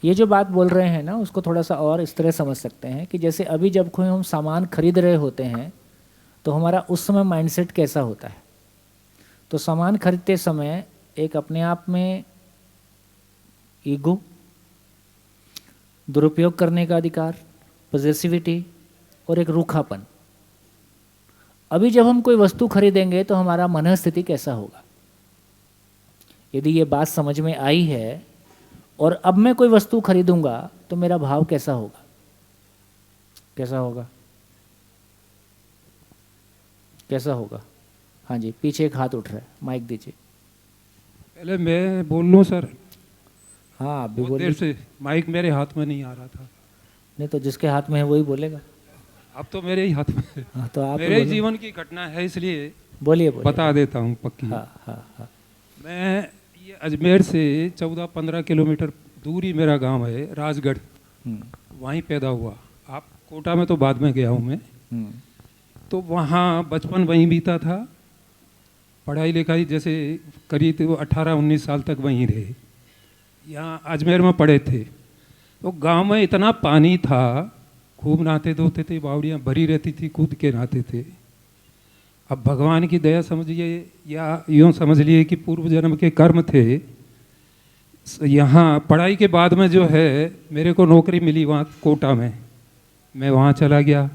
ये जो बात बोल रहे हैं ना, उसको थोड़ा सा और इस तरह समझ सकते हैं कि जैसे अभी जब कोई हम सामान खरीद रहे होते हैं तो हमारा उस समय माइंडसेट कैसा होता है। तो सामान खरीदते समय एक अपने आप में ईगो, दुरुपयोग करने का अधिकार, पॉजिटिविटी और एक रूखापन। अभी जब हम कोई वस्तु खरीदेंगे तो हमारा मन स्थिति कैसा होगा। यदि ये बात समझ में आई है और अब मैं कोई वस्तु खरीदूंगा तो मेरा भाव कैसा होगा, कैसा होगा, कैसा होगा। हाँ जी, पीछे एक हाथ उठ रहा है, माइक दीजिए। पहले मैं बोल लूँ सर? हाँ, अभी बहुत देर से माइक मेरे हाथ में नहीं आ रहा था। नहीं तो जिसके हाथ में है वही बोलेगा। अब तो मेरे ही हाथ में है। हाँ, तो आप मेरे जीवन की घटना है, इसलिए बोलिए। बता देता हूँ पक्की। हाँ, हाँ, हाँ। मैं ये अजमेर से 14-15 किलोमीटर दूर ही मेरा गांव है, राजगढ़। वहीं पैदा हुआ। आप कोटा में तो बाद में गया हूँ मैं। तो वहाँ बचपन वहीं बीता था। पढ़ाई लिखाई जैसे करी तो 18-19 साल तक वहीं रहे। यहाँ अजमेर में पढ़े थे। तो गांव में इतना पानी था, खूब नहाते धोते थे, बावड़ियाँ भरी रहती थी, कूद के नहाते थे। अब भगवान की दया समझिए या यूँ समझ लिए कि पूर्व जन्म के कर्म थे। यहाँ पढ़ाई के बाद में जो है मेरे को नौकरी मिली वहाँ कोटा में। मैं वहाँ चला गया।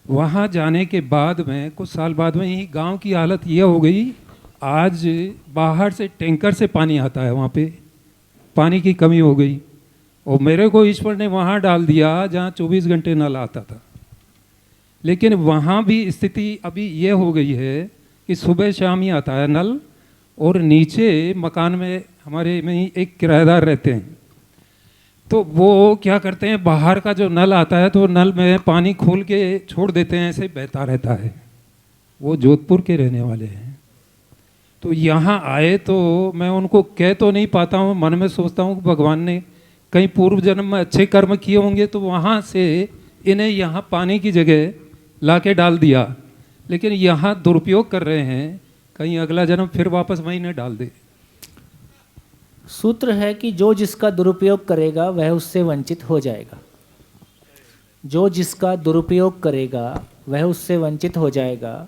वहाँ जाने के बाद में कुछ साल बाद में ही गांव की हालत ये हो गई, आज बाहर से टैंकर से पानी आता है। वहाँ पे पानी की कमी हो गई और मेरे को ईश्वर ने वहाँ डाल दिया जहाँ 24 घंटे नल आता था। लेकिन वहाँ भी स्थिति अभी ये हो गई है कि सुबह शाम ही आता है नल, और नीचे मकान में हमारे में ही एक किराएदार रहते हैं। तो वो क्या करते हैं, बाहर का जो नल आता है तो नल में पानी खोल के छोड़ देते हैं, ऐसे बहता रहता है। वो जोधपुर के रहने वाले हैं। तो यहाँ आए तो मैं उनको कह तो नहीं पाता हूँ, मन में सोचता हूँ भगवान ने कहीं पूर्व जन्म में अच्छे कर्म किए होंगे तो वहाँ से इन्हें यहाँ पानी की जगह ला के डाल दिया। लेकिन यहाँ दुरुपयोग कर रहे हैं, कहीं अगला जन्म फिर वापस वहीं न डाल दे। सूत्र है कि जो जिसका दुरुपयोग करेगा वह उससे वंचित हो जाएगा। जो जिसका दुरुपयोग करेगा वह उससे वंचित हो जाएगा।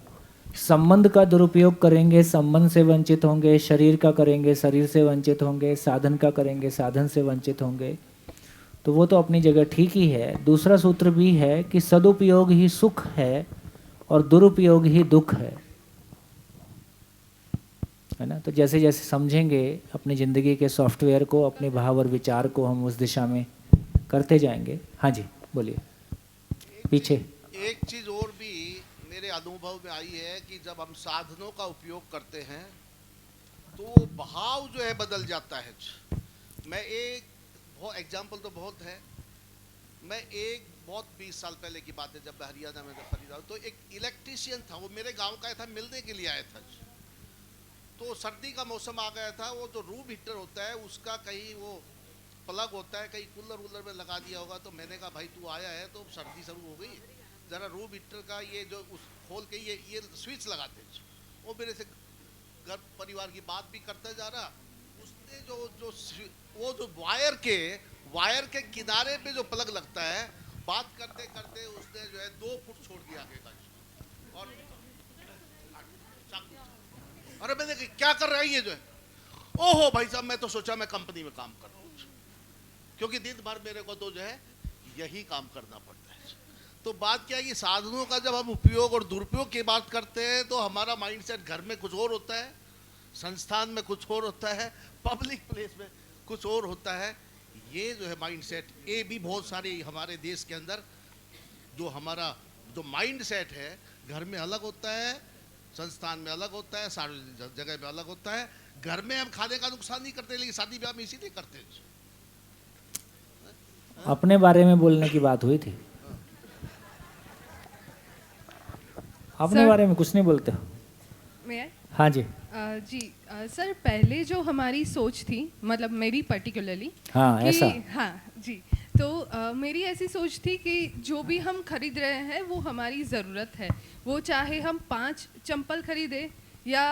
संबंध का दुरुपयोग करेंगे, संबंध से वंचित होंगे। शरीर का करेंगे, शरीर से वंचित होंगे। साधन का करेंगे, साधन से वंचित होंगे। तो वो तो अपनी जगह ठीक ही है। दूसरा सूत्र भी है कि सदुपयोग ही सुख है और दुरुपयोग ही दुख है ना। तो जैसे जैसे समझेंगे अपनी ज़िंदगी के सॉफ्टवेयर को, अपने भाव और विचार को, हम उस दिशा में करते जाएंगे। हाँ जी, बोलिए। पीछे एक चीज़ और भी मेरे अनुभव में आई है कि जब हम साधनों का उपयोग करते हैं तो भाव जो है बदल जाता है। मैं एक बहुत एग्जाम्पल तो बहुत है। मैं एक बहुत 20 साल पहले की बात है, जब मैं हरियाणा में खरीदा तो एक इलेक्ट्रीशियन था, वो मेरे गांव का था, मिलने के लिए आया था। तो सर्दी का मौसम आ गया था। वो जो रूम हीटर होता है उसका कहीं वो प्लग होता है, कहीं कूलर वूलर में लगा दिया होगा। तो मैंने कहा भाई तू आया है तो सर्दी शुरू हो गई, ज़रा रूम हीटर का ये जो उस खोल के ये स्विच लगाते। वो मेरे से घर परिवार की बात भी करता जा रहा। उसने जो वायर के किनारे पे जो प्लग लगता है, बात करते करते उसने जो है 2 फुट छोड़ दिया आगे का। और अरे मैंने क्या कर रहा है ये जो है। ओहो भाई साहब, मैं तो सोचा मैं कंपनी में काम कर रहा हूँ, क्योंकि दिन भर मेरे को तो जो है यही काम करना पड़ता है। तो बात क्या है कि साधनों का जब हम उपयोग और दुरुपयोग की बात करते हैं तो हमारा माइंडसेट घर में कुछ और होता है, संस्थान में कुछ और होता है, पब्लिक प्लेस में कुछ और होता है। ये जो है माइंडसेट, ये भी बहुत सारे हमारे देश के अंदर जो हमारा जो माइंडसेट है, घर में अलग होता है, संस्थान में अलग होता है, सार्वजनिक जगह में अलग होता है। घर में हम खाने का नुकसान नहीं करते, लेकिन शादी ब्याह में इसीलिए करते हैं। अपने बारे में बोलने की बात हुई थी, अपने बारे में कुछ नहीं बोलते हो। मैं हाँ जी। सर, पहले जो हमारी सोच थी, मतलब मेरी पर्टिकुलरली, हाँ ऐसा। हाँ जी, मेरी ऐसी सोच थी कि जो भी हम खरीद रहे हैं वो हमारी ज़रूरत है, वो चाहे हम 5 चंपल खरीदें या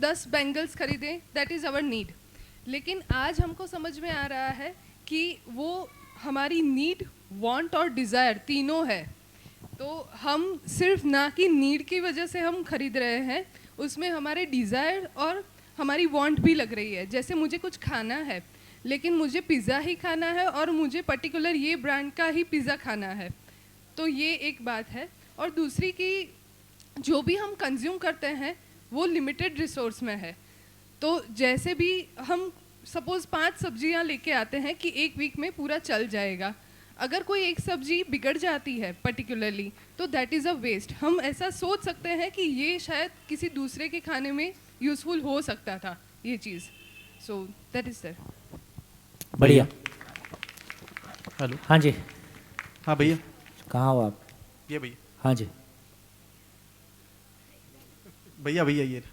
10 बैंगल्स खरीदें, दैट इज़ आवर नीड। लेकिन आज हमको समझ में आ रहा है कि वो हमारी नीड, वांट और डिज़ायर तीनों है। तो हम सिर्फ ना कि नीड की वजह से हम खरीद रहे हैं, उसमें हमारे डिज़ायर और हमारी वांट भी लग रही है। जैसे मुझे कुछ खाना है लेकिन मुझे पिज़्ज़ा ही खाना है और मुझे पर्टिकुलर ये ब्रांड का ही पिज़्ज़ा खाना है, तो ये एक बात है। और दूसरी कि जो भी हम कंज्यूम करते हैं वो लिमिटेड रिसोर्स में है। तो जैसे भी हम सपोज़ 5 सब्जियां लेके आते हैं कि एक वीक में पूरा चल जाएगा, अगर कोई एक सब्जी बिगड़ जाती है पर्टिकुलरली तो दैट इज़ अ वेस्ट। हम ऐसा सोच सकते हैं कि ये शायद किसी दूसरे के खाने में यूज़फुल हो सकता था ये चीज़। So that is sir. बढ़िया। हेलो। हाँ जी। हाँ भैया। कहाँ हो आप? ये भैया। हाँ जी। भैया भैया ये।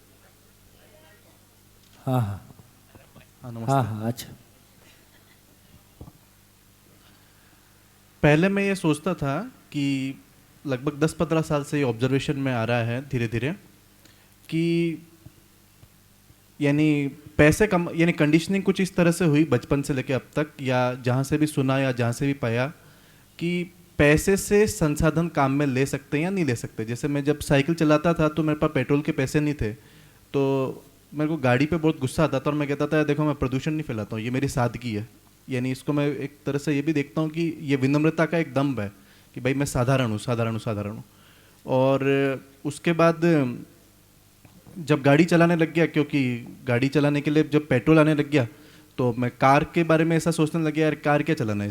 हाँ हाँ हाँ नमस्ते। हाँ हाँ। अच्छा, पहले मैं ये सोचता था कि लगभग 10-15 साल से ये ऑब्जर्वेशन में आ रहा है धीरे धीरे कि यानी पैसे कम, यानी कंडीशनिंग कुछ इस तरह से हुई बचपन से लेके अब तक, या जहाँ से भी सुना या जहाँ से भी पाया कि पैसे से संसाधन काम में ले सकते हैं या नहीं ले सकते। जैसे मैं जब साइकिल चलाता था तो मेरे पास पेट्रोल के पैसे नहीं थे, तो मेरे को गाड़ी पे बहुत गुस्सा आता था और मैं कहता था देखो मैं प्रदूषण नहीं फैलाता हूँ, ये मेरी सादगी है। यानी इसको मैं एक तरह से ये भी देखता हूँ कि ये विनम्रता का एक दम्भ है कि भाई मैं साधारण हूँ, साधारण हूँ, साधारण हूँ। और उसके बाद जब गाड़ी चलाने लग गया, क्योंकि गाड़ी चलाने के लिए जब पेट्रोल आने लग गया तो मैं कार के बारे में ऐसा सोचने लग गया, यार कार क्या चलाना है,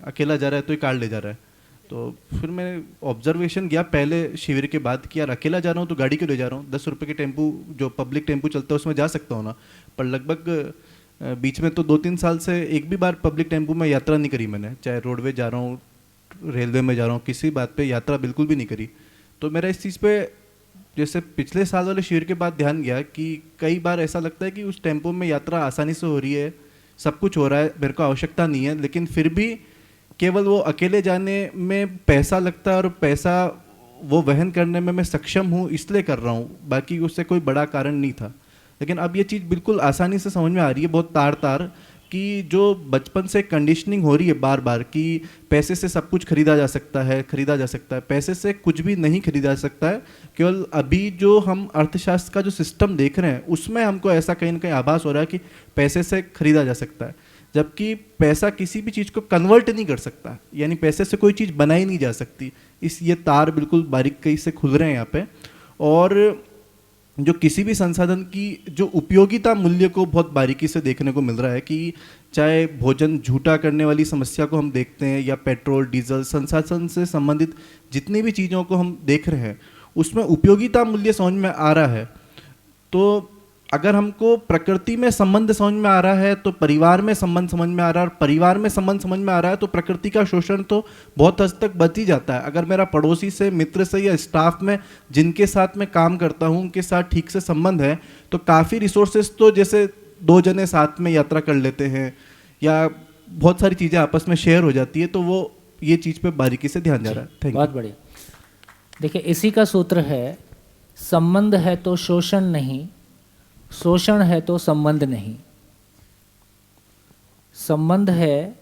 अकेला जा रहा है तो ये कार ले जा रहा है। तो फिर मैं ऑब्जर्वेशन गया पहले शिविर के बाद कि यार अकेला जा रहा हूँ तो गाड़ी क्यों ले जा रहा हूँ, 10 रुपये के टेम्पू जो पब्लिक टेम्पू चलता है उसमें जा सकता हूँ ना। पर लगभग बीच में तो 2-3 साल से एक भी बार पब्लिक टेम्पू में यात्रा नहीं करी मैंने, चाहे रोडवे जा रहा हूँ, रेलवे में जा रहा हूँ, किसी बात पे यात्रा बिल्कुल भी नहीं करी। तो मेरा इस चीज़ पे जैसे पिछले साल वाले शिविर के बाद ध्यान गया कि कई बार ऐसा लगता है कि उस टेम्पो में यात्रा आसानी से हो रही है, सब कुछ हो रहा है, मेरे को आवश्यकता नहीं है, लेकिन फिर भी केवल वो अकेले जाने में पैसा लगता है और पैसा वो वहन करने में मैं सक्षम हूँ इसलिए कर रहा हूँ, बाकी उससे कोई बड़ा कारण नहीं था। लेकिन अब ये चीज़ बिल्कुल आसानी से समझ में आ रही है, बहुत तार तार, कि जो बचपन से कंडीशनिंग हो रही है बार बार कि पैसे से सब कुछ खरीदा जा सकता है, खरीदा जा सकता है, पैसे से कुछ भी नहीं खरीदा जा सकता है। केवल अभी जो हम अर्थशास्त्र का जो सिस्टम देख रहे हैं उसमें हमको ऐसा कहीं ना कहीं आभास हो रहा है कि पैसे से खरीदा जा सकता है, जबकि पैसा किसी भी चीज़ को कन्वर्ट नहीं कर सकता, यानी पैसे से कोई चीज़ बनाई नहीं जा सकती। इस ये तार बिल्कुल बारीकी से खुल रहे हैं यहाँ पे। और जो किसी भी संसाधन की जो उपयोगिता मूल्य को बहुत बारीकी से देखने को मिल रहा है कि चाहे भोजन झूठा करने वाली समस्या को हम देखते हैं या पेट्रोल डीजल संसाधन से संबंधित जितनी भी चीज़ों को हम देख रहे हैं उसमें उपयोगिता मूल्य समझ में आ रहा है। तो अगर हमको प्रकृति में संबंध समझ में आ रहा है तो परिवार में संबंध समझ में आ रहा है, और परिवार में संबंध समझ में आ रहा है तो प्रकृति का शोषण तो बहुत हद तक बच ही जाता है। अगर मेरा पड़ोसी से, मित्र से या स्टाफ में जिनके साथ मैं काम करता हूँ उनके साथ ठीक से संबंध है तो काफ़ी रिसोर्सेज तो जैसे 2 जने साथ में यात्रा कर लेते हैं या बहुत सारी चीज़ें आपस में शेयर हो जाती है, तो वो ये चीज़ पे बारीकी से ध्यान जा रहा है। Thank you. बहुत बढ़िया। देखिए इसी का सूत्र है, संबंध है तो शोषण नहीं, शोषण है तो संबंध नहीं। संबंध है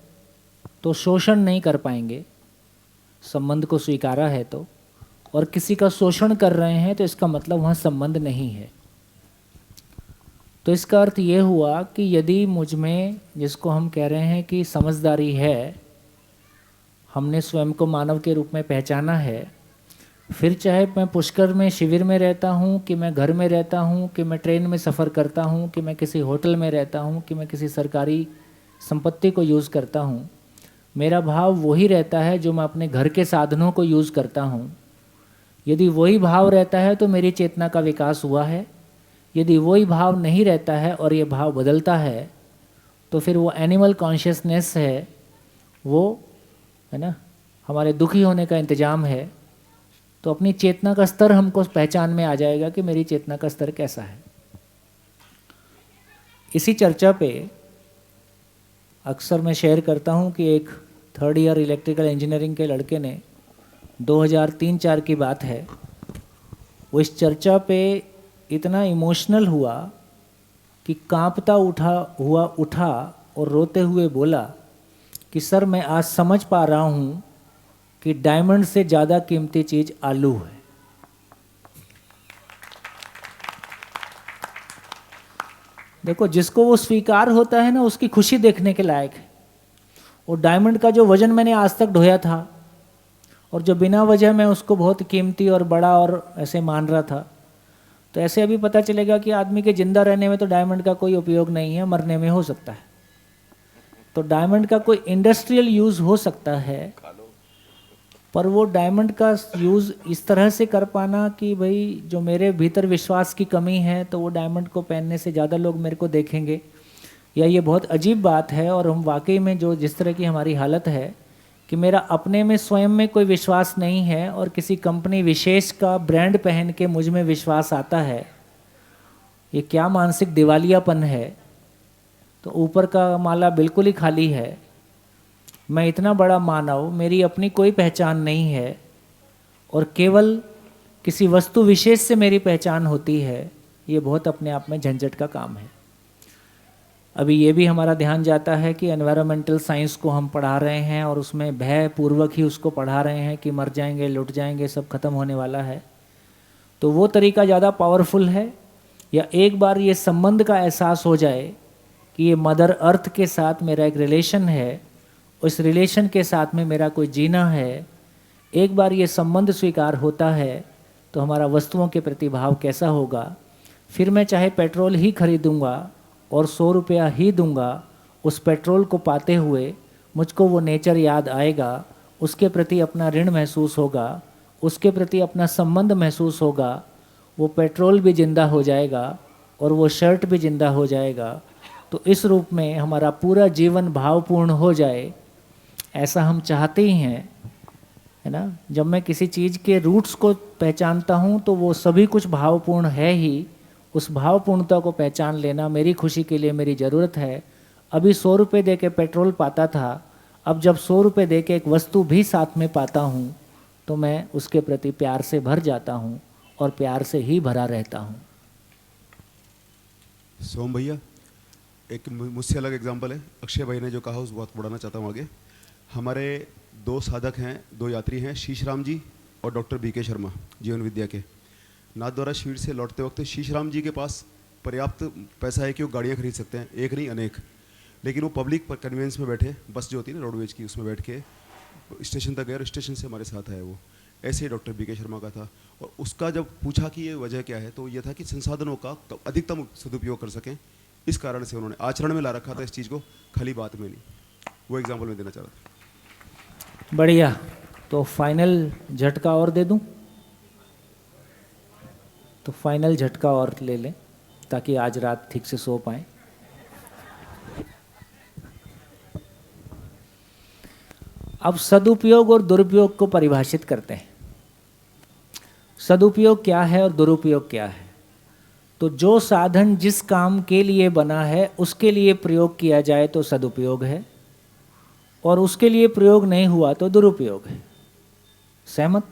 तो शोषण नहीं कर पाएंगे, संबंध को स्वीकारा है तो, और किसी का शोषण कर रहे हैं तो इसका मतलब वहाँ संबंध नहीं है। तो इसका अर्थ ये हुआ कि यदि मुझ में, जिसको हम कह रहे हैं कि समझदारी है, हमने स्वयं को मानव के रूप में पहचाना है, फिर चाहे मैं पुष्कर में शिविर में रहता हूँ, कि मैं घर में रहता हूँ, कि मैं ट्रेन में सफ़र करता हूँ, कि मैं किसी होटल में रहता हूँ, कि मैं किसी सरकारी संपत्ति को यूज़ करता हूँ, मेरा भाव वही रहता है जो मैं अपने घर के साधनों को यूज़ करता हूँ। यदि वही भाव रहता है तो मेरी चेतना का विकास हुआ है। यदि वही भाव नहीं रहता है और ये भाव बदलता है तो फिर वो एनिमल कॉन्शियसनेस है, वो है ना, हमारे दुखी होने का इंतज़ाम है। तो अपनी चेतना का स्तर हमको पहचान में आ जाएगा कि मेरी चेतना का स्तर कैसा है। इसी चर्चा पे अक्सर मैं शेयर करता हूँ कि एक 3rd ईयर इलेक्ट्रिकल इंजीनियरिंग के लड़के ने 2003-4 की बात है, वो इस चर्चा पे इतना इमोशनल हुआ कि कांपता उठा और रोते हुए बोला कि सर मैं आज समझ पा रहा हूँ कि डायमंड से ज़्यादा कीमती चीज़ आलू है। देखो, जिसको वो स्वीकार होता है ना, उसकी खुशी देखने के लायक है। और डायमंड का जो वजन मैंने आज तक ढोया था और जो बिना वजह मैं उसको बहुत कीमती और बड़ा और ऐसे मान रहा था, तो ऐसे अभी पता चलेगा कि आदमी के जिंदा रहने में तो डायमंड का कोई उपयोग नहीं है, मरने में हो सकता है। तो डायमंड का कोई इंडस्ट्रियल यूज़ हो सकता है, पर वो डायमंड का यूज़ इस तरह से कर पाना कि भाई जो मेरे भीतर विश्वास की कमी है तो वो डायमंड को पहनने से ज़्यादा लोग मेरे को देखेंगे, या ये बहुत अजीब बात है। और हम वाकई में जो जिस तरह की हमारी हालत है कि मेरा अपने में स्वयं में कोई विश्वास नहीं है और किसी कंपनी विशेष का ब्रांड पहन के मुझ में विश्वास आता है, ये क्या मानसिक दिवालियापन है। तो ऊपर का माला बिल्कुल ही खाली है। मैं इतना बड़ा मानव, मेरी अपनी कोई पहचान नहीं है और केवल किसी वस्तु विशेष से मेरी पहचान होती है, ये बहुत अपने आप में झंझट का काम है। अभी ये भी हमारा ध्यान जाता है कि एनवायरमेंटल साइंस को हम पढ़ा रहे हैं और उसमें भय पूर्वक ही उसको पढ़ा रहे हैं कि मर जाएंगे, लुट जाएंगे, सब खत्म होने वाला है। तो वो तरीका ज़्यादा पावरफुल है, या एक बार ये संबंध का एहसास हो जाए कि ये मदर अर्थ के साथ मेरा एक रिलेशन है, उस रिलेशन के साथ में मेरा कोई जीना है, एक बार ये संबंध स्वीकार होता है तो हमारा वस्तुओं के प्रति भाव कैसा होगा। फिर मैं चाहे पेट्रोल ही खरीदूँगा और 100 रुपया ही दूंगा, उस पेट्रोल को पाते हुए मुझको वो नेचर याद आएगा, उसके प्रति अपना ऋण महसूस होगा, उसके प्रति अपना संबंध महसूस होगा, वो पेट्रोल भी जिंदा हो जाएगा और वो शर्ट भी जिंदा हो जाएगा। तो इस रूप में हमारा पूरा जीवन भावपूर्ण हो जाए, ऐसा हम चाहते ही हैं, है ना। जब मैं किसी चीज़ के रूट्स को पहचानता हूँ तो वो सभी कुछ भावपूर्ण है ही। उस भावपूर्णता को पहचान लेना मेरी खुशी के लिए मेरी ज़रूरत है। अभी 100 रुपये दे के पेट्रोल पाता था, अब जब 100 रुपये दे के एक वस्तु भी साथ में पाता हूँ तो मैं उसके प्रति प्यार से भर जाता हूँ और प्यार से ही भरा रहता हूँ। सोम भैया, एक मुझसे अलग एग्जांपल है। अक्षय भाई ने जो कहा उस बात बढ़ाना चाहता हूँ आगे। हमारे 2 साधक हैं, 2 यात्री हैं, शीश राम जी और डॉक्टर BK शर्मा जीवन विद्या के। नाथद्वारा शिविर से लौटते वक्त शीश राम जी के पास पर्याप्त पैसा है कि वो गाड़ियाँ खरीद सकते हैं, एक नहीं अनेक, लेकिन वो पब्लिक कन्वेंस में बैठे, बस जो होती है ना रोडवेज की, उसमें बैठ के स्टेशन तक गए और स्टेशन से हमारे साथ आए। वो ऐसे ही डॉक्टर BK शर्मा का था। और उसका जब पूछा कि ये वजह क्या है तो ये था कि संसाधनों का अधिकतम सदुपयोग कर सकें, इस कारण से उन्होंने आचरण में ला रखा था इस चीज़ को, खाली बात में नहीं। वो एग्जाम्पल मैं देना चाह रहा था। बढ़िया, तो फाइनल झटका और दे दूं? तो फाइनल झटका और ले लें ताकि आज रात ठीक से सो पाएं। अब सदुपयोग और दुरुपयोग को परिभाषित करते हैं। सदुपयोग क्या है और दुरुपयोग क्या है? तो जो साधन जिस काम के लिए बना है उसके लिए प्रयोग किया जाए तो सदुपयोग है, और उसके लिए प्रयोग नहीं हुआ तो दुरुपयोग है। सहमत?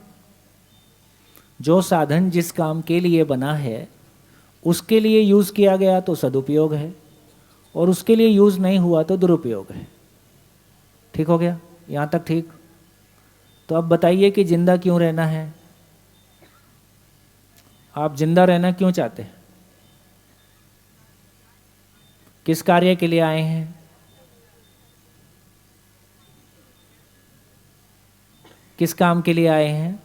जो साधन जिस काम के लिए बना है उसके लिए यूज़ किया गया तो सदुपयोग है, और उसके लिए यूज़ नहीं हुआ तो दुरुपयोग है। ठीक हो गया? यहाँ तक ठीक? तो अब बताइए कि जिंदा क्यों रहना है? आप जिंदा रहना क्यों चाहते हैं? किस कार्य के लिए आए हैं? किस काम के लिए आए हैं?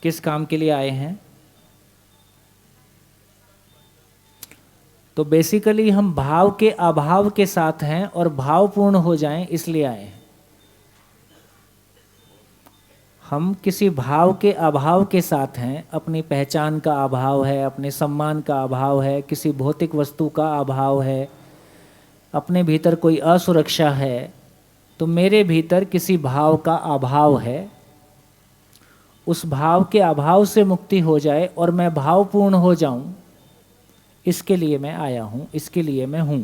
किस काम के लिए आए हैं? तो बेसिकली हम भाव के अभाव के साथ हैं और भावपूर्ण हो जाएं इसलिए आए हैं। हम किसी भाव के अभाव के साथ हैं, अपनी पहचान का अभाव है, अपने सम्मान का अभाव है, किसी भौतिक वस्तु का अभाव है, अपने भीतर कोई असुरक्षा है, तो मेरे भीतर किसी भाव का अभाव है। उस भाव के अभाव से मुक्ति हो जाए और मैं भावपूर्ण हो जाऊं, इसके लिए मैं आया हूं, इसके लिए मैं हूं।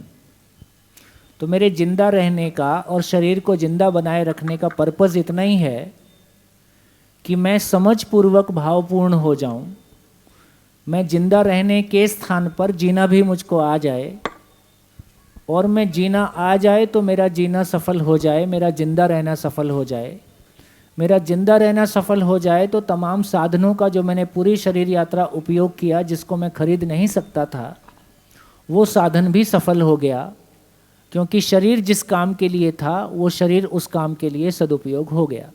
तो मेरे जिंदा रहने का और शरीर को जिंदा बनाए रखने का पर्पस इतना ही है कि मैं समझ पूर्वक भावपूर्ण हो जाऊं, मैं जिंदा रहने के स्थान पर जीना भी मुझको आ जाए, और मैं जीना आ जाए तो मेरा जीना सफल हो जाए, मेरा जिंदा रहना सफल हो जाए। मेरा जिंदा रहना सफल हो जाए तो तमाम साधनों का जो मैंने पूरी शरीर यात्रा उपयोग किया, जिसको मैं खरीद नहीं सकता था, वो साधन भी सफल हो गया, क्योंकि शरीर जिस काम के लिए था वो शरीर उस काम के लिए सदुपयोग हो गया।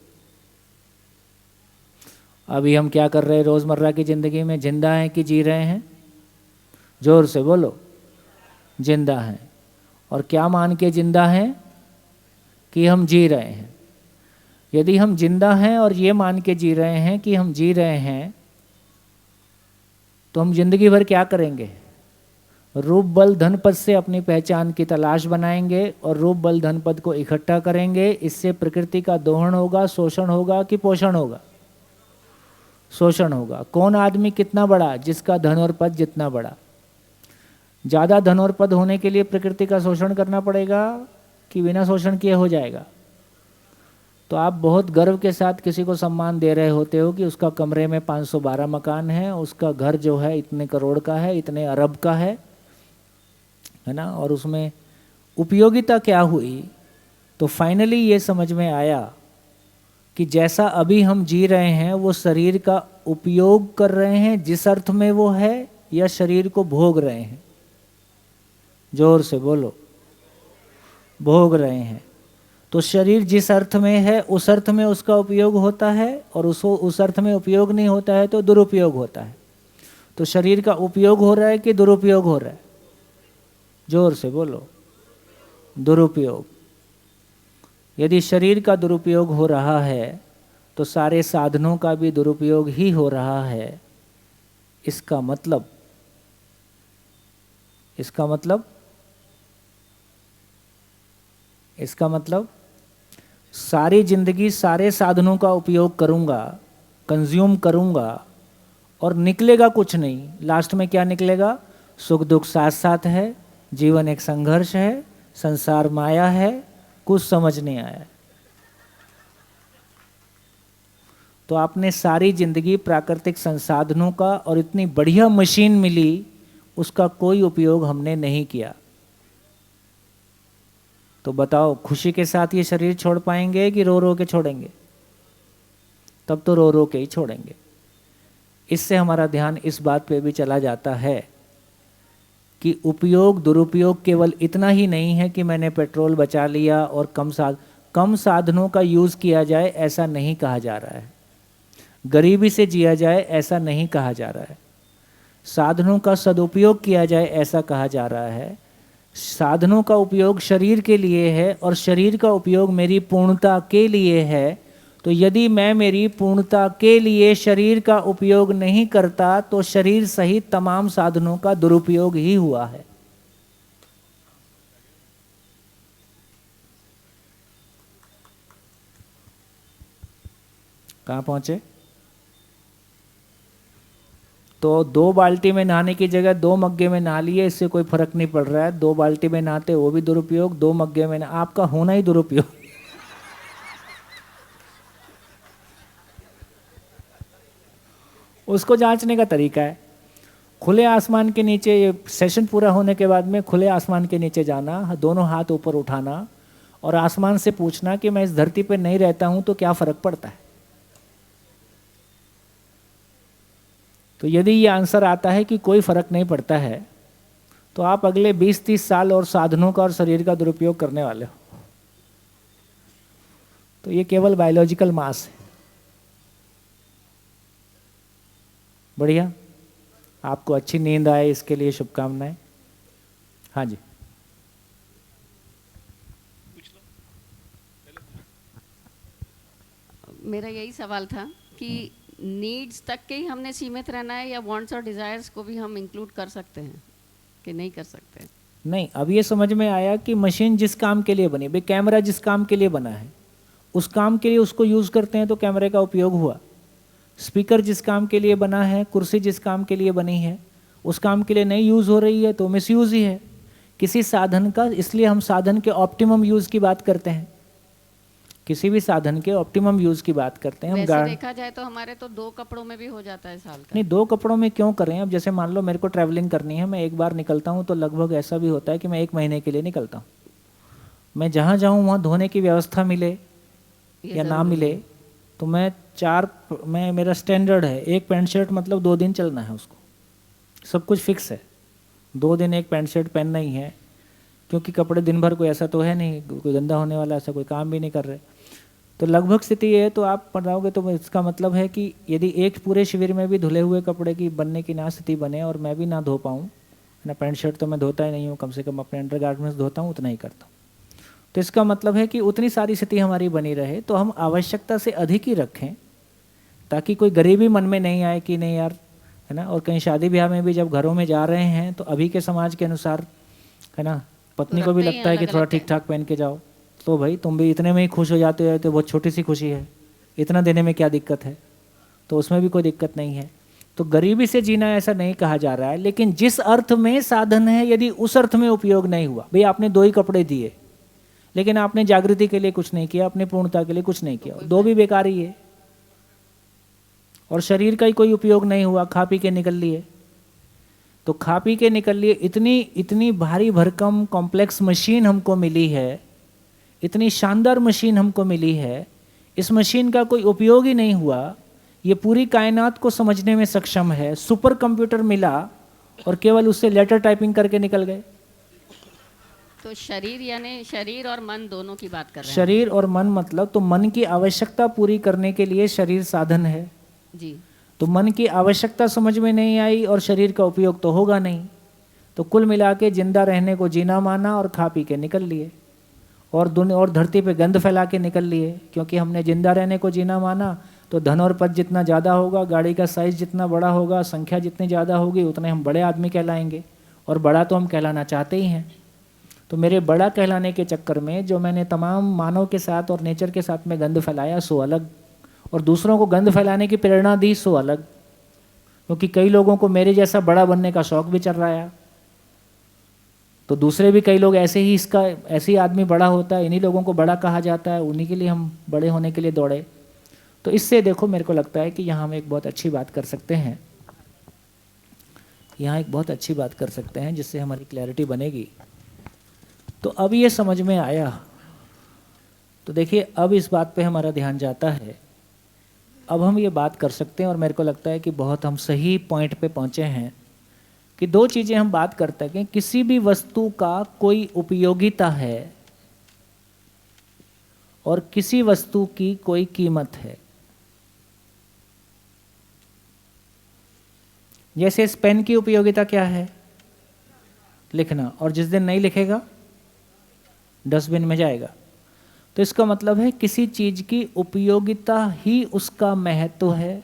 अभी हम क्या कर रहे हैं रोज़मर्रा की ज़िंदगी में? जिंदा हैं कि जी रहे हैं? जोर से बोलो। जिंदा हैं। और क्या मान के जिंदा हैं? कि हम जी रहे हैं। यदि हम जिंदा हैं और ये मान के जी रहे हैं कि हम जी रहे हैं, तो हम जिंदगी भर क्या करेंगे? रूप बल धन पद से अपनी पहचान की तलाश बनाएंगे और रूप बल धन पद को इकट्ठा करेंगे। इससे प्रकृति का दोहन होगा, शोषण होगा कि पोषण होगा? शोषण होगा। कौन आदमी कितना बड़ा? जिसका धन और पद जितना बड़ा। ज़्यादा धन और पद होने के लिए प्रकृति का शोषण करना पड़ेगा कि बिना शोषण किए हो जाएगा? तो आप बहुत गर्व के साथ किसी को सम्मान दे रहे होते हो कि उसका कमरे में 512 मकान है, उसका घर जो है इतने करोड़ का है, इतने अरब का है ना, और उसमें उपयोगिता क्या हुई? तो फाइनली ये समझ में आया कि जैसा अभी हम जी रहे हैं वो शरीर का उपयोग कर रहे हैं जिस अर्थ में वो है, या शरीर को भोग रहे हैं? जोर से बोलो। भोग रहे हैं। तो शरीर जिस अर्थ में है उस अर्थ में उसका उपयोग होता है, और उस अर्थ में उपयोग नहीं होता है तो दुरुपयोग होता है। तो शरीर का उपयोग हो रहा है कि दुरुपयोग हो रहा है? जोर से बोलो। दुरुपयोग। यदि शरीर का दुरुपयोग हो रहा है तो सारे साधनों का भी दुरुपयोग ही हो रहा है। इसका मतलब सारी जिंदगी सारे साधनों का उपयोग करूंगा, कंज्यूम करूंगा, और निकलेगा कुछ नहीं। लास्ट में क्या निकलेगा? सुख दुख साथ साथ है, जीवन एक संघर्ष है, संसार माया है, कुछ समझ नहीं आया। तो आपने सारी जिंदगी प्राकृतिक संसाधनों का, और इतनी बढ़िया मशीन मिली, उसका कोई उपयोग हमने नहीं किया। तो बताओ, खुशी के साथ ये शरीर छोड़ पाएंगे कि रो रो के छोड़ेंगे? तब तो रो रो के ही छोड़ेंगे। इससे हमारा ध्यान इस बात पे भी चला जाता है कि उपयोग दुरुपयोग केवल इतना ही नहीं है कि मैंने पेट्रोल बचा लिया और कम साधनों का यूज़ किया जाए, ऐसा नहीं कहा जा रहा है। गरीबी से जिया जाए, ऐसा नहीं कहा जा रहा है। साधनों का सदुपयोग किया जाए, ऐसा कहा जा रहा है। साधनों का उपयोग शरीर के लिए है और शरीर का उपयोग मेरी पूर्णता के लिए है। तो यदि मैं मेरी पूर्णता के लिए शरीर का उपयोग नहीं करता तो शरीर सहित तमाम साधनों का दुरुपयोग ही हुआ है। कहाँ पहुंचे? तो 2 बाल्टी में नहाने की जगह 2 मग्गे में नहा लिए, इससे कोई फर्क नहीं पड़ रहा है। 2 बाल्टी में नहाते वो भी दुरुपयोग, 2 मग्गे में आपका होना ही दुरुपयोग। उसको जांचने का तरीका है, खुले आसमान के नीचे, ये सेशन पूरा होने के बाद में खुले आसमान के नीचे जाना, दोनों हाथ ऊपर उठाना और आसमान से पूछना कि मैं इस धरती पे नहीं रहता हूं तो क्या फर्क पड़ता है। तो यदि ये आंसर आता है कि कोई फर्क नहीं पड़ता है, तो आप अगले 20-30 साल और साधनों का और शरीर का दुरुपयोग करने वाले हो। तो ये केवल बायोलॉजिकल मास है। बढ़िया, आपको अच्छी नींद आए इसके लिए शुभकामनाएं। हाँ जी, मेरा यही सवाल था कि नीड्स तक के ही हमने सीमित रहना है या वांट्स और डिजायर्स को भी हम इंक्लूड कर सकते हैं कि नहीं कर सकते? नहीं, अब ये समझ में आया कि मशीन जिस काम के लिए बनी, भाई कैमरा जिस काम के लिए बना है उस काम के लिए उसको यूज़ करते हैं तो कैमरे का उपयोग हुआ। स्पीकर जिस काम के लिए बना है, कुर्सी जिस काम के लिए बनी है, उस काम के लिए नहीं यूज़ हो रही है तो मिसयूज़ ही है। किसी साधन का, इसलिए हम साधन के ऑप्टिमम यूज़ की बात करते हैं, किसी भी साधन के ऑप्टिमम यूज़ की बात करते हैं हम। वैसे देखा जाए तो हमारे तो 2 कपड़ों में भी हो जाता है साल का। नहीं, 2 कपड़ों में क्यों करें? अब जैसे मान लो मेरे को ट्रैवलिंग करनी है, मैं एक बार निकलता हूँ तो लगभग ऐसा भी होता है कि मैं 1 महीने के लिए निकलता हूँ। मैं जहाँ जाऊँ वहाँ धोने की व्यवस्था मिले या ना मिले, तो मैं मेरा स्टैंडर्ड है 1 पैंट शर्ट मतलब 2 दिन चलना है उसको, सब कुछ फिक्स है। 2 दिन 1 पैंट शर्ट पहनना ही है, क्योंकि कपड़े दिन भर कोई ऐसा तो है नहीं, कोई गंदा होने वाला, ऐसा कोई काम भी नहीं कर रहे। तो लगभग स्थिति ये, तो आप पढ़ाओगे तो इसका मतलब है कि यदि एक पूरे शिविर में भी धुले हुए कपड़े की बनने की ना स्थिति बने और मैं भी ना धो पाऊँ ना, पैंट शर्ट तो मैं धोता ही नहीं हूँ, कम से कम अपने अंडर गारमेंट्स धोता हूँ, उतना ही करता हूँ। तो इसका मतलब है कि उतनी सारी स्थिति हमारी बनी रहे तो हम आवश्यकता से अधिक ही रखें, ताकि कोई गरीबी मन में नहीं आए कि नहीं यार, है ना। और कहीं शादी ब्याह में भी जब घरों में जा रहे हैं तो अभी के समाज के अनुसार, है ना, पत्नी को भी लगता है कि थोड़ा ठीक ठाक पहन के जाओ, तो भाई तुम भी इतने में ही खुश हो जाते हो, तो बहुत छोटी सी खुशी है, इतना देने में क्या दिक्कत है, तो उसमें भी कोई दिक्कत नहीं है। तो गरीबी से जीना ऐसा नहीं कहा जा रहा है, लेकिन जिस अर्थ में साधन है यदि उस अर्थ में उपयोग नहीं हुआ, भाई आपने 2 ही कपड़े दिए लेकिन आपने जागृति के लिए कुछ नहीं किया, अपने पूर्णता के लिए कुछ नहीं किया, 2 भी बेकार ही है। और शरीर का ही कोई उपयोग नहीं हुआ, खा पी के निकल लिए, तो खा पी के निकल लिए। इतनी भारी भरकम कॉम्प्लेक्स मशीन हमको मिली है, इतनी शानदार मशीन हमको मिली है, इस मशीन का कोई उपयोग ही नहीं हुआ। ये पूरी कायनात को समझने में सक्षम है, सुपर कंप्यूटर मिला और केवल उससे लेटर टाइपिंग करके निकल गए। तो शरीर यानी शरीर और मन दोनों की बात कर रहे हैं। शरीर और मन मतलब, तो मन की आवश्यकता पूरी करने के लिए शरीर साधन है जी। तो मन की आवश्यकता समझ में नहीं आई और शरीर का उपयोग तो होगा नहीं, तो कुल मिला के जिंदा रहने को जीना माना और खा पी के निकल लिए और धरती पे गंद फैला के निकल लिए। क्योंकि हमने जिंदा रहने को जीना माना तो धन और पद जितना ज़्यादा होगा, गाड़ी का साइज़ जितना बड़ा होगा, संख्या जितनी ज़्यादा होगी, उतने हम बड़े आदमी कहलाएंगे, और बड़ा तो हम कहलाना चाहते ही हैं। तो मेरे बड़ा कहलाने के चक्कर में जो मैंने तमाम मानव के साथ और नेचर के साथ में गंद फैलाया सो अलग, और दूसरों को गंद फैलाने की प्रेरणा दी सो अलग। क्योंकि कई लोगों को मेरे जैसा बड़ा बनने का शौक भी चल रहा है, तो दूसरे भी कई लोग ऐसे ही आदमी बड़ा होता है, इन्हीं लोगों को बड़ा कहा जाता है, उन्हीं के लिए हम बड़े होने के लिए दौड़े। तो इससे देखो मेरे को लगता है कि यहाँ हम एक बहुत अच्छी बात कर सकते हैं, यहाँ एक बहुत अच्छी बात कर सकते हैं जिससे हमारी क्लैरिटी बनेगी। तो अब ये समझ में आया, तो देखिए अब इस बात पे हमारा ध्यान जाता है, अब हम ये बात कर सकते हैं, और मेरे को लगता है कि बहुत हम सही पॉइंट पे पहुँचे हैं कि 2 चीज़ें हम बात करते हैं कि किसी भी वस्तु का कोई उपयोगिता है और किसी वस्तु की कोई कीमत है। जैसे इस पेन की उपयोगिता क्या है? लिखना, और जिस दिन नहीं लिखेगा डस्टबिन में जाएगा। तो इसका मतलब है किसी चीज़ की उपयोगिता ही उसका महत्व है,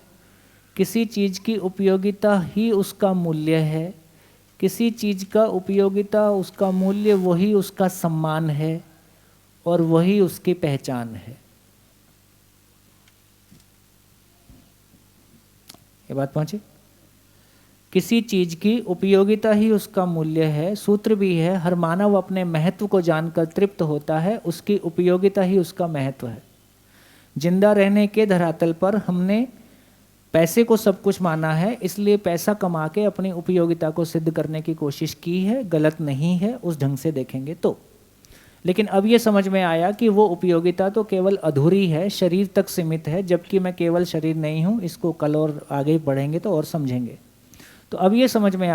किसी चीज़ की उपयोगिता ही उसका मूल्य है, किसी चीज़ का उपयोगिता उसका मूल्य वही उसका सम्मान है और वही उसकी पहचान है। ये बात पहुंची? किसी चीज़ की उपयोगिता ही उसका मूल्य है, सूत्र भी है, हर मानव अपने महत्व को जानकर तृप्त होता है, उसकी उपयोगिता ही उसका महत्व है। जिंदा रहने के धरातल पर हमने पैसे को सब कुछ माना है, इसलिए पैसा कमा के अपनी उपयोगिता को सिद्ध करने की कोशिश की है, गलत नहीं है उस ढंग से देखेंगे तो। लेकिन अब ये समझ में आया कि वो उपयोगिता तो केवल अधूरी है, शरीर तक सीमित है, जबकि मैं केवल शरीर नहीं हूँ। इसको कल और आगे बढ़ेंगे तो और समझेंगे। तो अब ये समझ में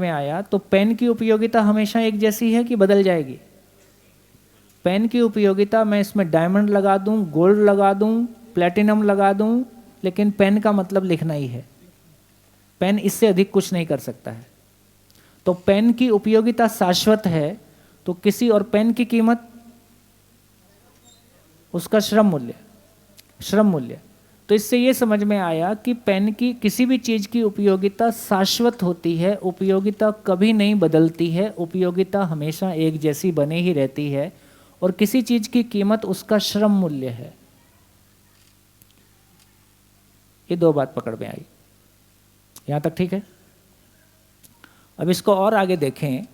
आया, तो पेन की उपयोगिता हमेशा एक जैसी है कि बदल जाएगी? पेन की उपयोगिता मैं इसमें डायमंड लगा दूं, गोल्ड लगा दूं, प्लेटिनम लगा दूं, लेकिन पेन का मतलब लिखना ही है। पेन इससे अधिक कुछ नहीं कर सकता है। तो पेन की उपयोगिता शाश्वत है, तो किसी और पेन की कीमत उसका श्रम मूल्य। तो इससे ये समझ में आया कि पेन की किसी भी चीज़ की उपयोगिता शाश्वत होती है, उपयोगिता कभी नहीं बदलती है, उपयोगिता हमेशा एक जैसी बने ही रहती है, और किसी चीज़ की कीमत उसका श्रम मूल्य है। ये 2 बात पकड़ में आई, यहाँ तक ठीक है? अब इसको और आगे देखें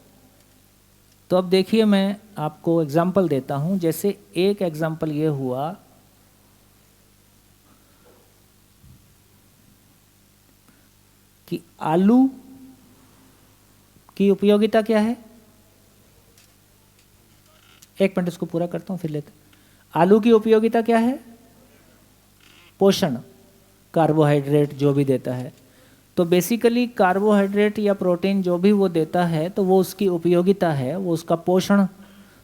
तो अब देखिए मैं आपको एग्जाम्पल देता हूं। जैसे एक एग्जाम्पल ये हुआ कि आलू की उपयोगिता क्या है। एक मिनट इसको पूरा करता हूं फिर लेते। आलू की उपयोगिता क्या है? पोषण, कार्बोहाइड्रेट जो भी देता है। तो बेसिकली कार्बोहाइड्रेट या प्रोटीन जो भी वो देता है तो वो उसकी उपयोगिता है, वो उसका पोषण।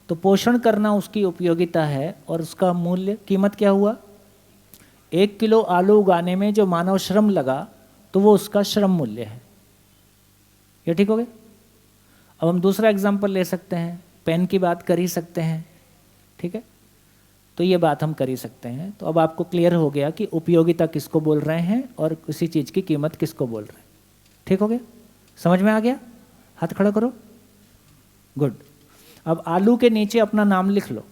तो पोषण करना उसकी उपयोगिता है और उसका मूल्य, कीमत क्या हुआ? 1 किलो आलू उगाने में जो मानव श्रम लगा तो वो उसका श्रम मूल्य है। ये ठीक हो गया। अब हम दूसरा एग्जाम्पल ले सकते हैं, पेन की बात कर ही सकते हैं, ठीक है। तो ये बात हम कर ही सकते हैं। तो अब आपको क्लियर हो गया कि उपयोगिता किसको बोल रहे हैं और किसी चीज़ की कीमत किसको बोल रहे हैं। ठीक हो गया, समझ में आ गया? हाथ खड़ा करो, गुड। अब आलू के नीचे अपना नाम लिख लो।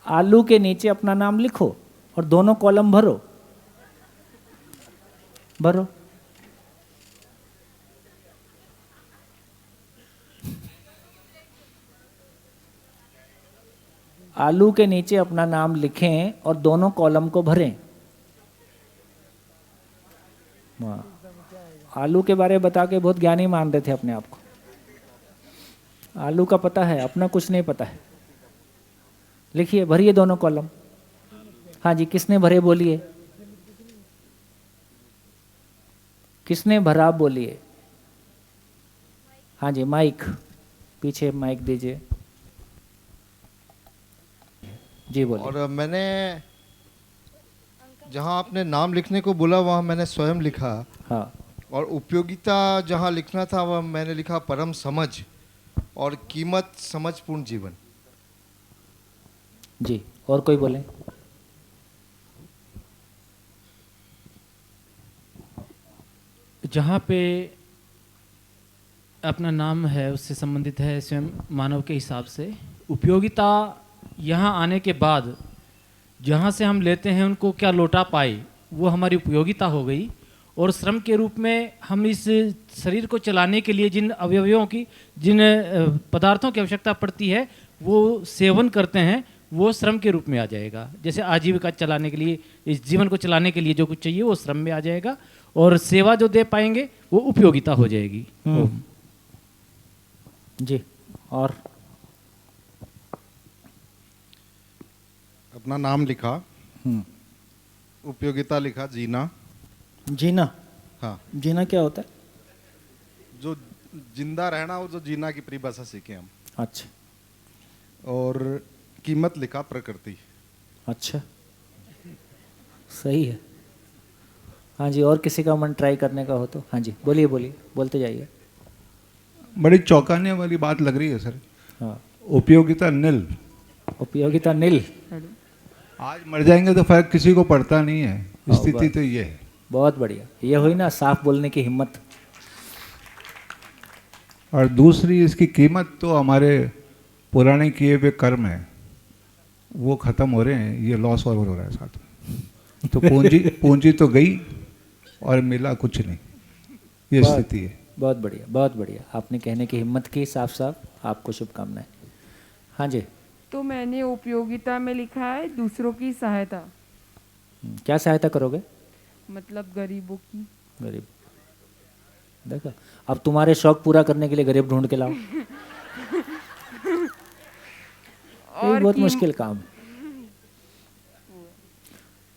आलू के नीचे अपना नाम लिखो और दोनों कॉलम भरो। भरो। आलू के नीचे अपना नाम लिखें और दोनों कॉलम को भरें। आलू के बारे में बता के बहुत ज्ञानी मान रहे थे अपने आप को। आलू का पता है, अपना कुछ नहीं पता है। लिखिए, भरिए दोनों कॉलम। हाँ जी, किसने भरे बोलिए? किसने भरा बोलिए? हाँ जी, माइक पीछे माइक दीजिए जी, बोलिए। और मैंने जहाँ आपने नाम लिखने को बोला वहाँ मैंने स्वयं लिखा। हाँ। और उपयोगिता जहाँ लिखना था वह मैंने लिखा परम समझ और कीमत समझपूर्ण जीवन। जी, और कोई बोले? जहाँ पे अपना नाम है उससे संबंधित है स्वयं मानव के हिसाब से। उपयोगिता यहाँ आने के बाद जहाँ से हम लेते हैं उनको क्या लौटा पाए वो हमारी उपयोगिता हो गई। और श्रम के रूप में हम इस शरीर को चलाने के लिए जिन अवयवों की, जिन पदार्थों की आवश्यकता पड़ती है वो सेवन करते हैं, वो श्रम के रूप में आ जाएगा। जैसे आजीविका चलाने के लिए, इस जीवन को चलाने के लिए जो कुछ चाहिए वो श्रम में आ जाएगा और सेवा जो दे पाएंगे वो उपयोगिता हो जाएगी। जी, और अपना नाम लिखा, उपयोगिता लिखा जीना। जीना? हाँ। जीना क्या होता है? जो जिंदा रहना हो, जो जीना की परिभाषा सीखे हम। अच्छा। और कीमत लिखा प्रकृति। अच्छा, सही है। हाँ जी, और किसी का मन ट्राई करने का हो तो? हाँ जी, बोलिए बोलिए, बोलते जाइए। बड़ी चौंकाने वाली बात लग रही है सर। हाँ। उपयोगिता नील। उपयोगिता नील। आज मर जाएंगे तो फर्क किसी को पड़ता नहीं है। स्थिति तो ये है। बहुत बढ़िया, ये हुई ना साफ बोलने की हिम्मत। और दूसरी इसकी कीमत तो हमारे पुराने किए हुए कर्म है, वो खत्म हो रहे हैं, ये लॉस और हो रहा है साथ में। तो पूंजी तो गई और मिला कुछ नहीं, ये स्थिति है। बहुत बढ़िया, बहुत बढ़िया, आपने कहने की हिम्मत की साफ साफ, आपको शुभकामनाएं। हाँ जी। तो मैंने उपयोगिता में लिखा है दूसरों की सहायता। क्या सहायता करोगे? मतलब गरीबों की। गरीब, देखो अब तुम्हारे शौक पूरा करने के लिए गरीब ढूंढ के लाओ। ये बहुत मुश्किल काम।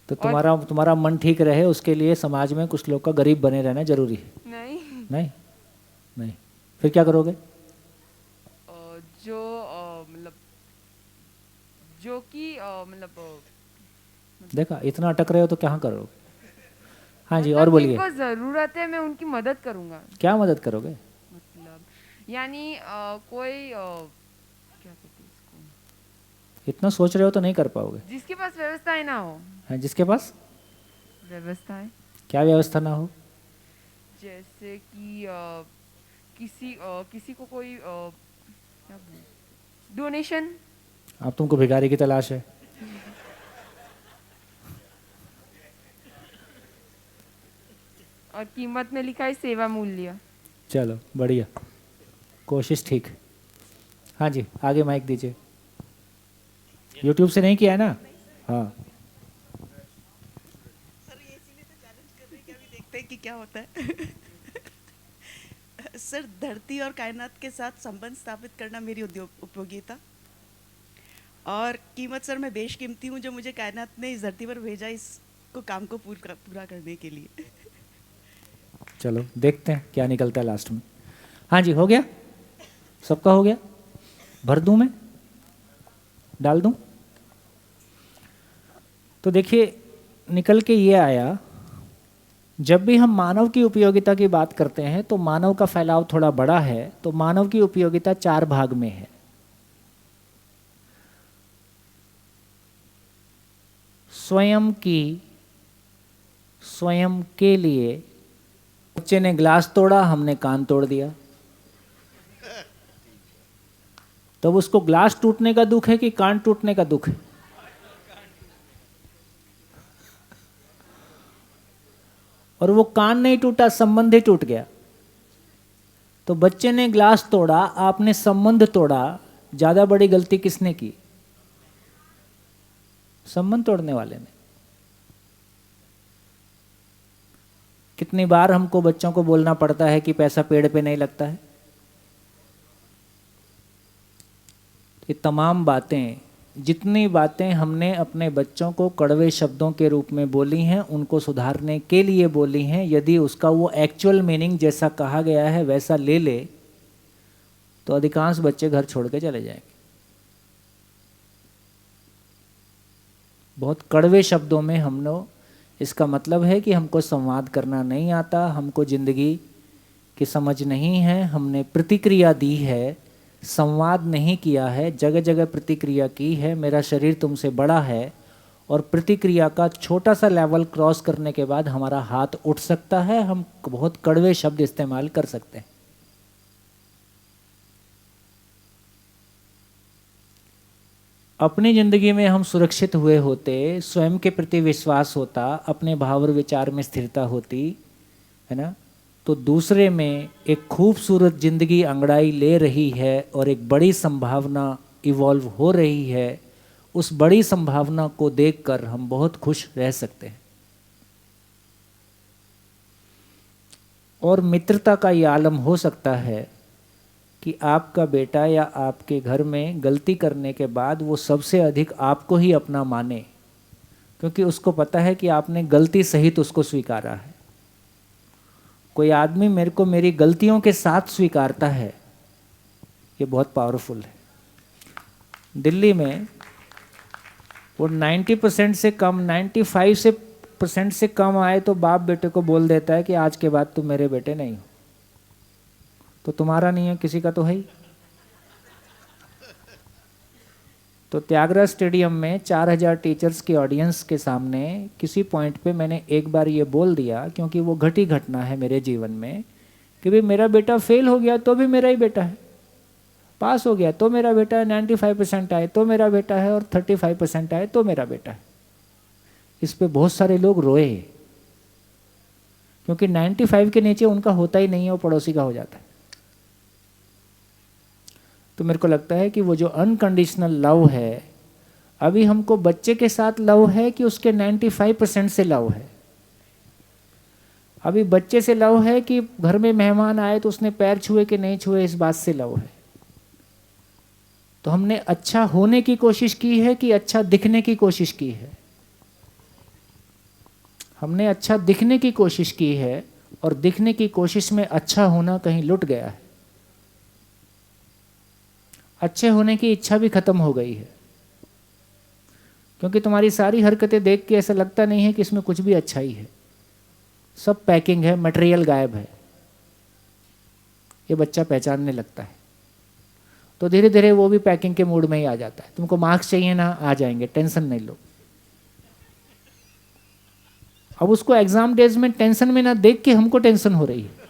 तो तुम्हारा मन ठीक रहे उसके लिए समाज में कुछ लोग का गरीब बने रहना जरूरी है। नहीं नहीं नहीं, फिर क्या करोगे? जो कि देखा, इतना अटक रहे हो तो क्या करोगे? हाँ जी, और बोलिए। जिनको जरूरत है मैं उनकी मदद करूंगा। क्या मदद करोगे? मतलब यानी कोई क्या कहते हैं इसको, इतना सोच रहे हो तो नहीं कर पाओगे। जिसके पास व्यवस्थाएं ना हो। हाँ, जिसके पास व्यवस्थाएं। क्या व्यवस्था ना हो? जैसे कि किसी को कोई डोनेशन। अब तुमको भिखारी की तलाश है। और कीमत में लिखा है सेवा मूल्य। चलो बढ़िया, कोशिश ठीक। हाँ जी, आगे माइक दीजिए। यूट्यूब से नहीं किया है ना? हाँ देखते हैं कि क्या होता है। सर, धरती और कायनात के साथ संबंध स्थापित करना मेरी उपयोगिता, और कीमत सर मैं बेशकीमती हूँ जो मुझे कायनात ने इस धरती पर भेजा इसको काम को पूरा करने के लिए। चलो देखते हैं क्या निकलता है लास्ट में। हाँ जी, हो गया? सबका हो गया? भर दूं मैं? डाल दूं? तो देखिए, निकल के ये आया, जब भी हम मानव की उपयोगिता की बात करते हैं तो मानव का फैलाव थोड़ा बड़ा है, तो मानव की उपयोगिता 4 भाग में है। स्वयं के लिए। बच्चे ने ग्लास तोड़ा, हमने कान तोड़ दिया। तब उसको ग्लास टूटने का दुख है कि कान टूटने का दुख है? और वो कान नहीं टूटा, संबंध ही टूट गया। तो बच्चे ने ग्लास तोड़ा, आपने संबंध तोड़ा, ज्यादा बड़ी गलती किसने की? संबंध तोड़ने वाले ने। कितनी बार हमको बच्चों को बोलना पड़ता है कि पैसा पेड़ पे नहीं लगता है? ये तमाम बातें, जितनी बातें हमने अपने बच्चों को कड़वे शब्दों के रूप में बोली हैं, उनको सुधारने के लिए बोली हैं। यदि उसका वो एक्चुअल मीनिंग जैसा कहा गया है वैसा ले ले तो अधिकांश बच्चे घर छोड़ के चले जाएंगे। बहुत कड़वे शब्दों में हम लोग, इसका मतलब है कि हमको संवाद करना नहीं आता, हमको जिंदगी की समझ नहीं है, हमने प्रतिक्रिया दी है, संवाद नहीं किया है, जगह जगह प्रतिक्रिया की है। मेरा शरीर तुमसे बड़ा है, और प्रतिक्रिया का छोटा सा लेवल क्रॉस करने के बाद हमारा हाथ उठ सकता है, हम बहुत कड़वे शब्द इस्तेमाल कर सकते हैं। अपनी ज़िंदगी में हम सुरक्षित हुए होते, स्वयं के प्रति विश्वास होता, अपने भाव और विचार में स्थिरता होती है ना, तो दूसरे में एक खूबसूरत ज़िंदगी अंगड़ाई ले रही है और एक बड़ी संभावना इवॉल्व हो रही है। उस बड़ी संभावना को देखकर हम बहुत खुश रह सकते हैं। और मित्रता का ये आलम हो सकता है कि आपका बेटा या आपके घर में गलती करने के बाद वो सबसे अधिक आपको ही अपना माने, क्योंकि उसको पता है कि आपने गलती सहित उसको स्वीकारा है। कोई आदमी मेरे को मेरी गलतियों के साथ स्वीकारता है, ये बहुत पावरफुल है। दिल्ली में वो 90% से कम, 95% से कम आए तो बाप बेटे को बोल देता है कि आज के बाद तुम मेरे बेटे नहीं हो। तो तुम्हारा नहीं है, किसी का तो है ही। तो त्यागराज स्टेडियम में 4000 टीचर्स की ऑडियंस के सामने किसी पॉइंट पे मैंने एक बार ये बोल दिया, क्योंकि वो घटी घटना है मेरे जीवन में, कि भाई मेरा बेटा फेल हो गया तो भी मेरा ही बेटा है, पास हो गया तो मेरा बेटा है, 95% आए तो मेरा बेटा है, और 35% आए तो मेरा बेटा है। इस पे बहुत सारे लोग रोए, क्योंकि 95 के नीचे उनका होता ही नहीं है, वो पड़ोसी का हो जाता है। तो मेरे को लगता है कि वो जो अनकंडीशनल लव है, अभी हमको बच्चे के साथ लव है कि उसके 95% से लव है। अभी बच्चे से लव है कि घर में मेहमान आए तो उसने पैर छुए कि नहीं छुए, इस बात से लव है। तो हमने अच्छा होने की कोशिश की है कि अच्छा दिखने की कोशिश की है? हमने अच्छा दिखने की कोशिश की है, और दिखने की कोशिश में अच्छा होना कहीं लुट गया है। अच्छे होने की इच्छा भी खत्म हो गई है, क्योंकि तुम्हारी सारी हरकतें देख के ऐसा लगता नहीं है कि इसमें कुछ भी अच्छा ही है। सब पैकिंग है, मटेरियल गायब है, ये बच्चा पहचानने लगता है। तो धीरे धीरे वो भी पैकिंग के मूड में ही आ जाता है। तुमको मार्क्स चाहिए ना, आ जाएंगे, टेंशन नहीं लो। अब उसको एग्जाम डेज में टेंशन में ना देख के हमको टेंशन हो रही है।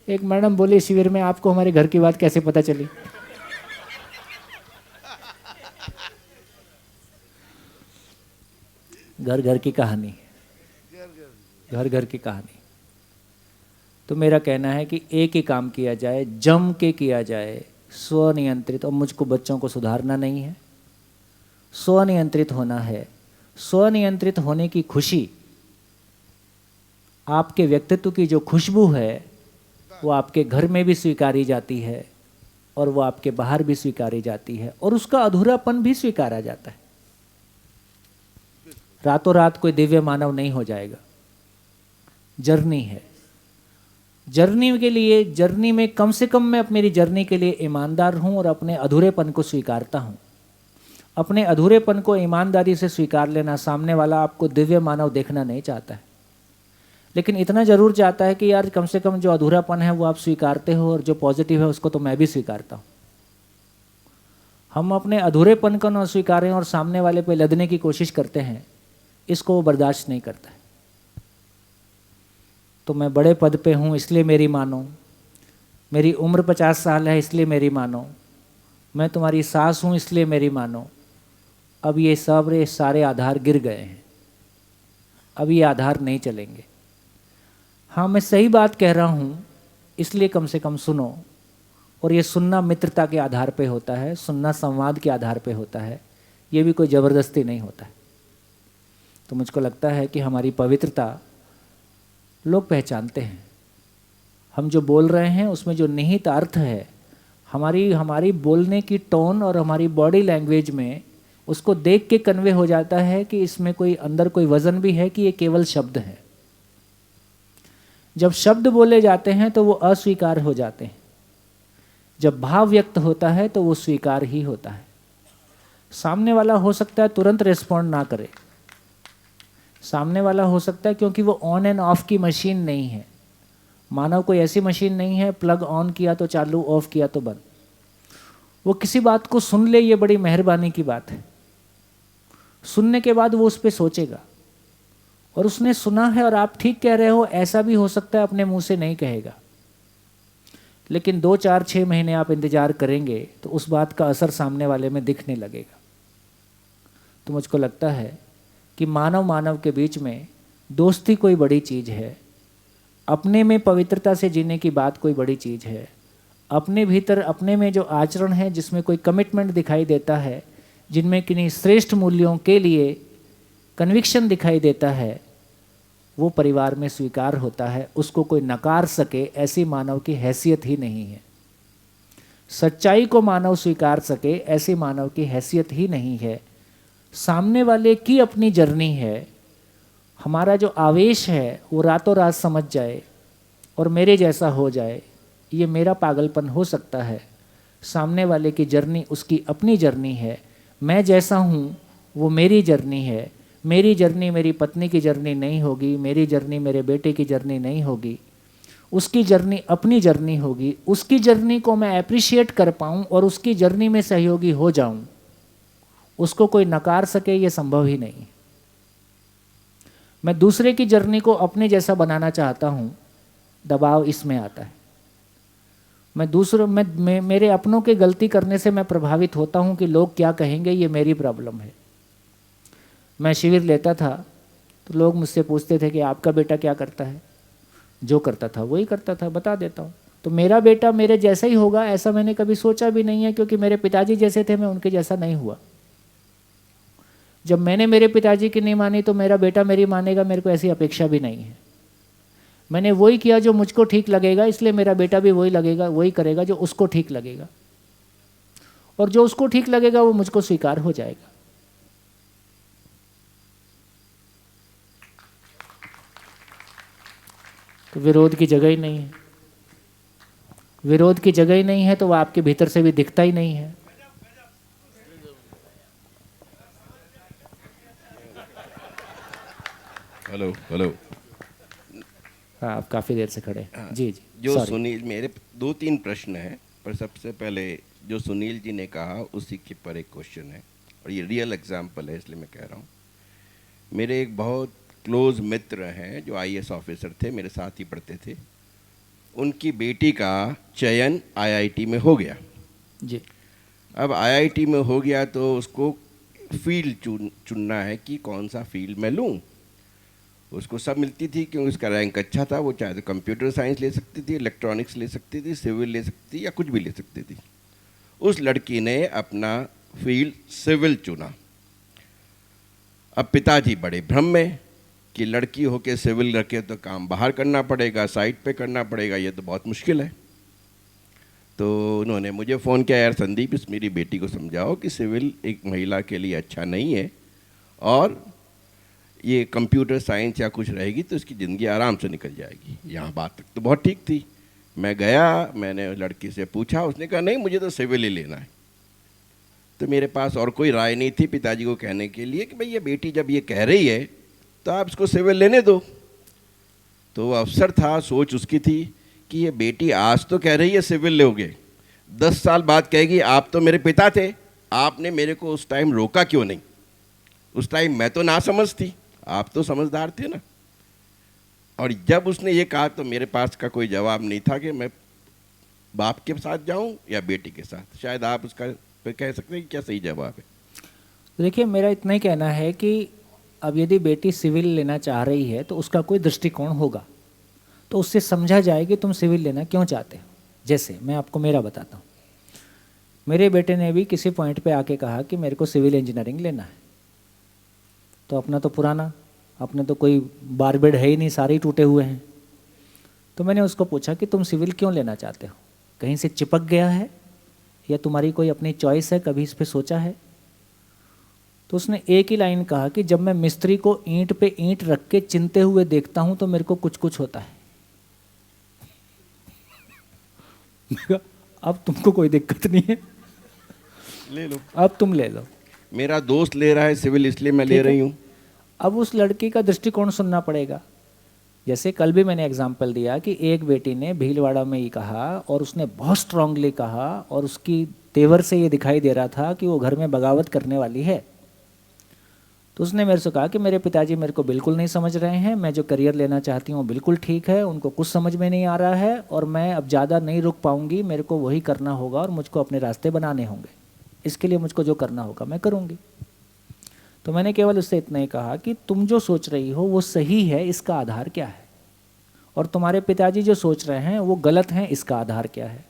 एक मैडम बोली शिविर में, आपको हमारे घर की बात कैसे पता चली? घर घर की कहानी है, घर घर की कहानी। तो मेरा कहना है कि एक ही काम किया जाए, जम के किया जाए, स्वनियंत्रित। और मुझको बच्चों को सुधारना नहीं है, स्वनियंत्रित होना है। स्वनियंत्रित होने की खुशी, आपके व्यक्तित्व की जो खुशबू है वो आपके घर में भी स्वीकारी जाती है और वो आपके बाहर भी स्वीकारी जाती है और उसका अधूरापन भी स्वीकारा जाता है। रातों रात कोई दिव्य मानव नहीं हो जाएगा, जर्नी है। जर्नी के लिए, जर्नी में कम से कम मैं मेरी जर्नी के लिए ईमानदार हूं और अपने अधूरेपन को स्वीकारता हूं। अपने अधूरेपन को ईमानदारी से स्वीकार लेना। सामने वाला आपको दिव्य मानव देखना नहीं चाहता है, लेकिन इतना जरूर चाहता है कि यार कम से कम जो अधूरापन है वो आप स्वीकारते हो और जो पॉजिटिव है उसको तो मैं भी स्वीकारता हूं। हम अपने अधूरेपन को न स्वीकारें और सामने वाले पे लदने की कोशिश करते हैं, इसको वो बर्दाश्त नहीं करता है। तो मैं बड़े पद पे हूँ इसलिए मेरी मानो, मेरी उम्र 50 साल है इसलिए मेरी मानो, मैं तुम्हारी सास हूँ इसलिए मेरी मानो। अब ये सब सारे आधार गिर गए हैं, अब ये आधार नहीं चलेंगे। हाँ, मैं सही बात कह रहा हूँ इसलिए कम से कम सुनो। और ये सुनना मित्रता के आधार पे होता है, सुनना संवाद के आधार पे होता है, ये भी कोई ज़बरदस्ती नहीं होता है। तो मुझको लगता है कि हमारी पवित्रता लोग पहचानते हैं। हम जो बोल रहे हैं उसमें जो निहित अर्थ है, हमारी बोलने की टोन और हमारी बॉडी लैंग्वेज में उसको देख के कन्वे हो जाता है कि इसमें कोई अंदर कोई वजन भी है कि ये केवल शब्द है। जब शब्द बोले जाते हैं तो वो अस्वीकार हो जाते हैं, जब भाव व्यक्त होता है तो वो स्वीकार ही होता है। सामने वाला हो सकता है तुरंत रिस्पॉन्ड ना करे, सामने वाला हो सकता है, क्योंकि वो ऑन एंड ऑफ की मशीन नहीं है। मानव कोई ऐसी मशीन नहीं है प्लग ऑन किया तो चालू, ऑफ किया तो बंद। वो किसी बात को सुन ले, ये बड़ी मेहरबानी की बात है। सुनने के बाद वो उस पर सोचेगा, और उसने सुना है और आप ठीक कह रहे हो ऐसा भी हो सकता है अपने मुंह से नहीं कहेगा, लेकिन 2, 4, 6 महीने आप इंतजार करेंगे तो उस बात का असर सामने वाले में दिखने लगेगा। तो मुझको लगता है कि मानव मानव के बीच में दोस्ती कोई बड़ी चीज़ है, अपने में पवित्रता से जीने की बात कोई बड़ी चीज़ है, अपने भीतर अपने में जो आचरण है जिसमें कोई कमिटमेंट दिखाई देता है, जिनमें किन्हीं श्रेष्ठ मूल्यों के लिए कन्विक्शन दिखाई देता है, वो परिवार में स्वीकार होता है। उसको कोई नकार सके ऐसी मानव की हैसियत ही नहीं है। सच्चाई को मानव स्वीकार सके ऐसी मानव की हैसियत ही नहीं है। सामने वाले की अपनी जर्नी है, हमारा जो आवेश है वो रातों रात समझ जाए और मेरे जैसा हो जाए, ये मेरा पागलपन हो सकता है। सामने वाले की जर्नी उसकी अपनी जर्नी है, मैं जैसा हूँ वो मेरी जर्नी है। मेरी जर्नी मेरी पत्नी की जर्नी नहीं होगी, मेरी जर्नी मेरे बेटे की जर्नी नहीं होगी, उसकी जर्नी अपनी जर्नी होगी। उसकी जर्नी को मैं अप्रिशिएट कर पाऊँ और उसकी जर्नी में सहयोगी हो जाऊँ, उसको कोई नकार सके ये संभव ही नहीं। मैं दूसरे की जर्नी को अपने जैसा बनाना चाहता हूँ, दबाव इसमें आता है। मैं मेरे अपनों के गलती करने से मैं प्रभावित होता हूँ कि लोग क्या कहेंगे, ये मेरी प्रॉब्लम है। मैं शिविर लेता था तो लोग मुझसे पूछते थे कि आपका बेटा क्या करता है, जो करता था वही करता था, बता देता हूँ। तो मेरा बेटा मेरे जैसा ही होगा ऐसा मैंने कभी सोचा भी नहीं है, क्योंकि मेरे पिताजी जैसे थे मैं उनके जैसा नहीं हुआ। जब मैंने मेरे पिताजी की नहीं मानी तो मेरा बेटा मेरी मानेगा, मेरे को ऐसी अपेक्षा भी नहीं है। मैंने वही किया जो मुझको ठीक लगेगा, इसलिए मेरा बेटा भी वही लगेगा, वही करेगा जो उसको ठीक लगेगा, और जो उसको ठीक लगेगा वो मुझको स्वीकार हो जाएगा। तो विरोध की जगह ही नहीं है। विरोध की जगह ही नहीं है तो वह आपके भीतर से भी दिखता ही नहीं है। Hello hello. हाँ, आप काफ़ी देर से खड़े। जी जी। जो सुनील, मेरे 2-3 प्रश्न हैं, पर सबसे पहले जो सुनील जी ने कहा उसी के पर एक क्वेश्चन है, और ये रियल एग्जांपल है इसलिए मैं कह रहा हूँ। मेरे एक बहुत क्लोज मित्र हैं जो IAS ऑफिसर थे, मेरे साथ ही पढ़ते थे। उनकी बेटी का चयन IIT में हो गया जी। अब IIT में हो गया तो उसको फील्ड चुनना है कि कौन सा फील्ड मैं लूँ। उसको सब मिलती थी क्योंकि उसका रैंक अच्छा था, वो चाहे तो कंप्यूटर साइंस ले सकती थी, इलेक्ट्रॉनिक्स ले सकती थी, सिविल ले सकती थी या कुछ भी ले सकती थी। उस लड़की ने अपना फील्ड सिविल चुना। अब पिताजी बड़े भ्रम में कि लड़की होके सिविल रखे तो काम बाहर करना पड़ेगा, साइट पे करना पड़ेगा, ये तो बहुत मुश्किल है। तो उन्होंने मुझे फ़ोन किया, यार संदीप, इस मेरी बेटी को समझाओ कि सिविल एक महिला के लिए अच्छा नहीं है और ये कंप्यूटर साइंस या कुछ रहेगी तो इसकी ज़िंदगी आराम से निकल जाएगी। यहाँ बात तक तो बहुत ठीक थी। मैं गया, मैंने लड़की से पूछा, उसने कहा नहीं मुझे तो सिविल ही लेना है। तो मेरे पास और कोई राय नहीं थी पिताजी को कहने के लिए कि भाई ये बेटी जब ये कह रही है तो आप इसको सिविल लेने दो। तो वो अवसर था, सोच उसकी थी कि ये बेटी आज तो कह रही है सिविल लोगे, 10 साल बाद कहेगी आप तो मेरे पिता थे, आपने मेरे को उस टाइम रोका क्यों नहीं। उस टाइम मैं तो ना समझ थी, आप तो समझदार थे ना। और जब उसने ये कहा तो मेरे पास का कोई जवाब नहीं था कि मैं बाप के साथ जाऊं या बेटी के साथ। शायद आप उसका पे कह सकते हैं कि क्या सही जवाब है। देखिए, मेरा इतना ही कहना है कि अब यदि बेटी सिविल लेना चाह रही है तो उसका कोई दृष्टिकोण होगा, तो उससे समझा जाए कि तुम सिविल लेना क्यों चाहते हो। जैसे मैं आपको मेरा बताता हूँ, मेरे बेटे ने भी किसी पॉइंट पे आके कहा कि मेरे को सिविल इंजीनियरिंग लेना है। तो अपना तो पुराना, अपने तो कोई बार बेड है ही नहीं, सारे ही टूटे हुए हैं। तो मैंने उसको पूछा कि तुम सिविल क्यों लेना चाहते हो, कहीं से चिपक गया है या तुम्हारी कोई अपनी चॉइस है, कभी इस पे सोचा है। तो उसने एक ही लाइन कहा कि जब मैं मिस्त्री को ईंट पे ईंट रख के चिनते हुए देखता हूं तो मेरे को कुछ कुछ होता है। अब तुमको कोई दिक्कत नहीं है, ले लो, अब तुम ले लो। मेरा दोस्त ले रहा है सिविल इसलिए मैं ले रही हूँ। अब उस लड़की का दृष्टिकोण सुनना पड़ेगा। जैसे कल भी मैंने एग्जाम्पल दिया कि एक बेटी ने भीलवाड़ा में ही कहा और उसने बहुत स्ट्रांगली कहा और उसकी तेवर से ये दिखाई दे रहा था कि वो घर में बगावत करने वाली है। तो उसने मेरे से कहा कि मेरे पिताजी मेरे को बिल्कुल नहीं समझ रहे हैं, मैं जो करियर लेना चाहती हूँ बिल्कुल ठीक है, उनको कुछ समझ में नहीं आ रहा है और मैं अब ज़्यादा नहीं रुक पाऊँगी, मेरे को वही करना होगा और मुझको अपने रास्ते बनाने होंगे, इसके लिए मुझको जो करना होगा मैं करूँगी। तो मैंने केवल उससे इतना ही कहा कि तुम जो सोच रही हो वो सही है, इसका आधार क्या है, और तुम्हारे पिताजी जो सोच रहे हैं वो गलत हैं, इसका आधार क्या है।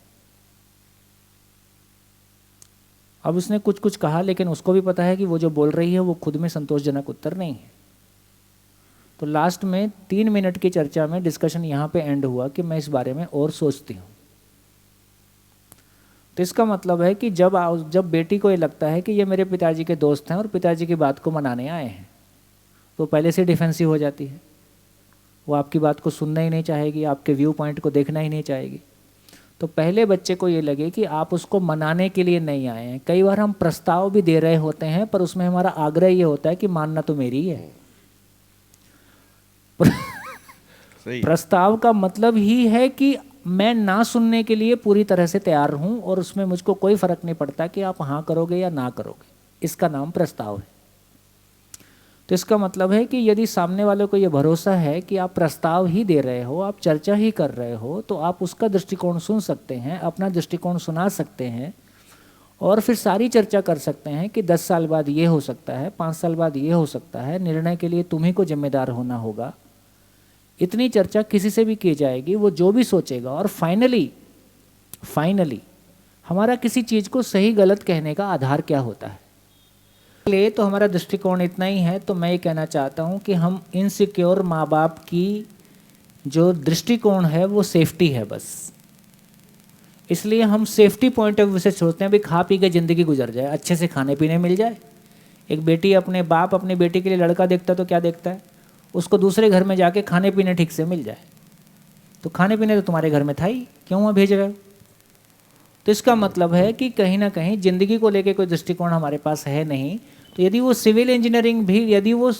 अब उसने कुछ कुछ कहा, लेकिन उसको भी पता है कि वो जो बोल रही है वो खुद में संतोषजनक उत्तर नहीं है। तो लास्ट में 3 मिनट की चर्चा में डिस्कशन यहाँ पे एंड हुआ कि मैं इस बारे में और सोचती हूँ। तो इसका मतलब है कि जब बेटी को ये लगता है कि ये मेरे पिताजी के दोस्त हैं और पिताजी की बात को मनाने आए हैं, तो पहले से डिफेंसिव हो जाती है। वो आपकी बात को सुनना ही नहीं चाहेगी, आपके व्यू पॉइंट को देखना ही नहीं चाहेगी। तो पहले बच्चे को ये लगे कि आप उसको मनाने के लिए नहीं आए हैं। कई बार हम प्रस्ताव भी दे रहे होते हैं पर उसमें हमारा आग्रह ये होता है कि मानना तो मेरी ही है। प्रस्ताव का मतलब ही है कि मैं ना सुनने के लिए पूरी तरह से तैयार हूं और उसमें मुझको कोई फर्क नहीं पड़ता कि आप हाँ करोगे या ना करोगे, इसका नाम प्रस्ताव है। तो इसका मतलब है कि यदि सामने वाले को ये भरोसा है कि आप प्रस्ताव ही दे रहे हो, आप चर्चा ही कर रहे हो, तो आप उसका दृष्टिकोण सुन सकते हैं, अपना दृष्टिकोण सुना सकते हैं और फिर सारी चर्चा कर सकते हैं कि 10 साल बाद ये हो सकता है, 5 साल बाद ये हो सकता है, निर्णय के लिए तुम्ही को जिम्मेदार होना होगा। इतनी चर्चा किसी से भी की जाएगी, वो जो भी सोचेगा। और फाइनली हमारा किसी चीज़ को सही गलत कहने का आधार क्या होता है, ले तो हमारा दृष्टिकोण इतना ही है। तो मैं ये कहना चाहता हूँ कि हम इनसिक्योर माँ बाप की जो दृष्टिकोण है वो सेफ्टी है बस, इसलिए हम सेफ्टी पॉइंट ऑफ व्यू से सोचते हैं भी खा पी के ज़िंदगी गुजर जाए, अच्छे से खाने पीने मिल जाए। एक बेटी अपने बाप अपनी बेटी के लिए लड़का देखता तो क्या देखता है, उसको दूसरे घर में जाके खाने पीने ठीक से मिल जाए। तो खाने पीने तो तुम्हारे घर में था ही, क्यों वहाँ भेज रहे हो। तो इसका मतलब है कि कहीं ना कहीं ज़िंदगी को लेके कोई दृष्टिकोण हमारे पास है नहीं। तो यदि वो सिविल इंजीनियरिंग भी, यदि वो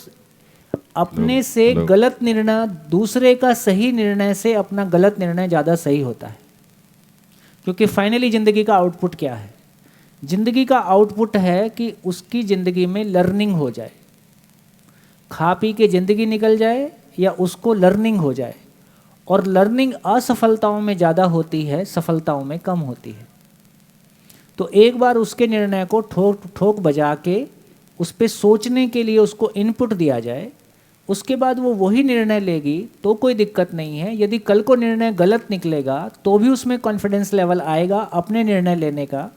अपने से गलत निर्णय, दूसरे का सही निर्णय से अपना गलत निर्णय ज़्यादा सही होता है। क्योंकि फाइनली ज़िंदगी का आउटपुट क्या है, ज़िंदगी का आउटपुट है कि उसकी ज़िंदगी में लर्निंग हो जाए, खा पी के ज़िंदगी निकल जाए या उसको लर्निंग हो जाए। और लर्निंग असफलताओं में ज़्यादा होती है, सफलताओं में कम होती है। तो एक बार उसके निर्णय को ठोक बजा के उस पर सोचने के लिए उसको इनपुट दिया जाए, उसके बाद वो वही निर्णय लेगी तो कोई दिक्कत नहीं है। यदि कल को निर्णय गलत निकलेगा तो भी उसमें कॉन्फिडेंस लेवल आएगा अपने निर्णय लेने का।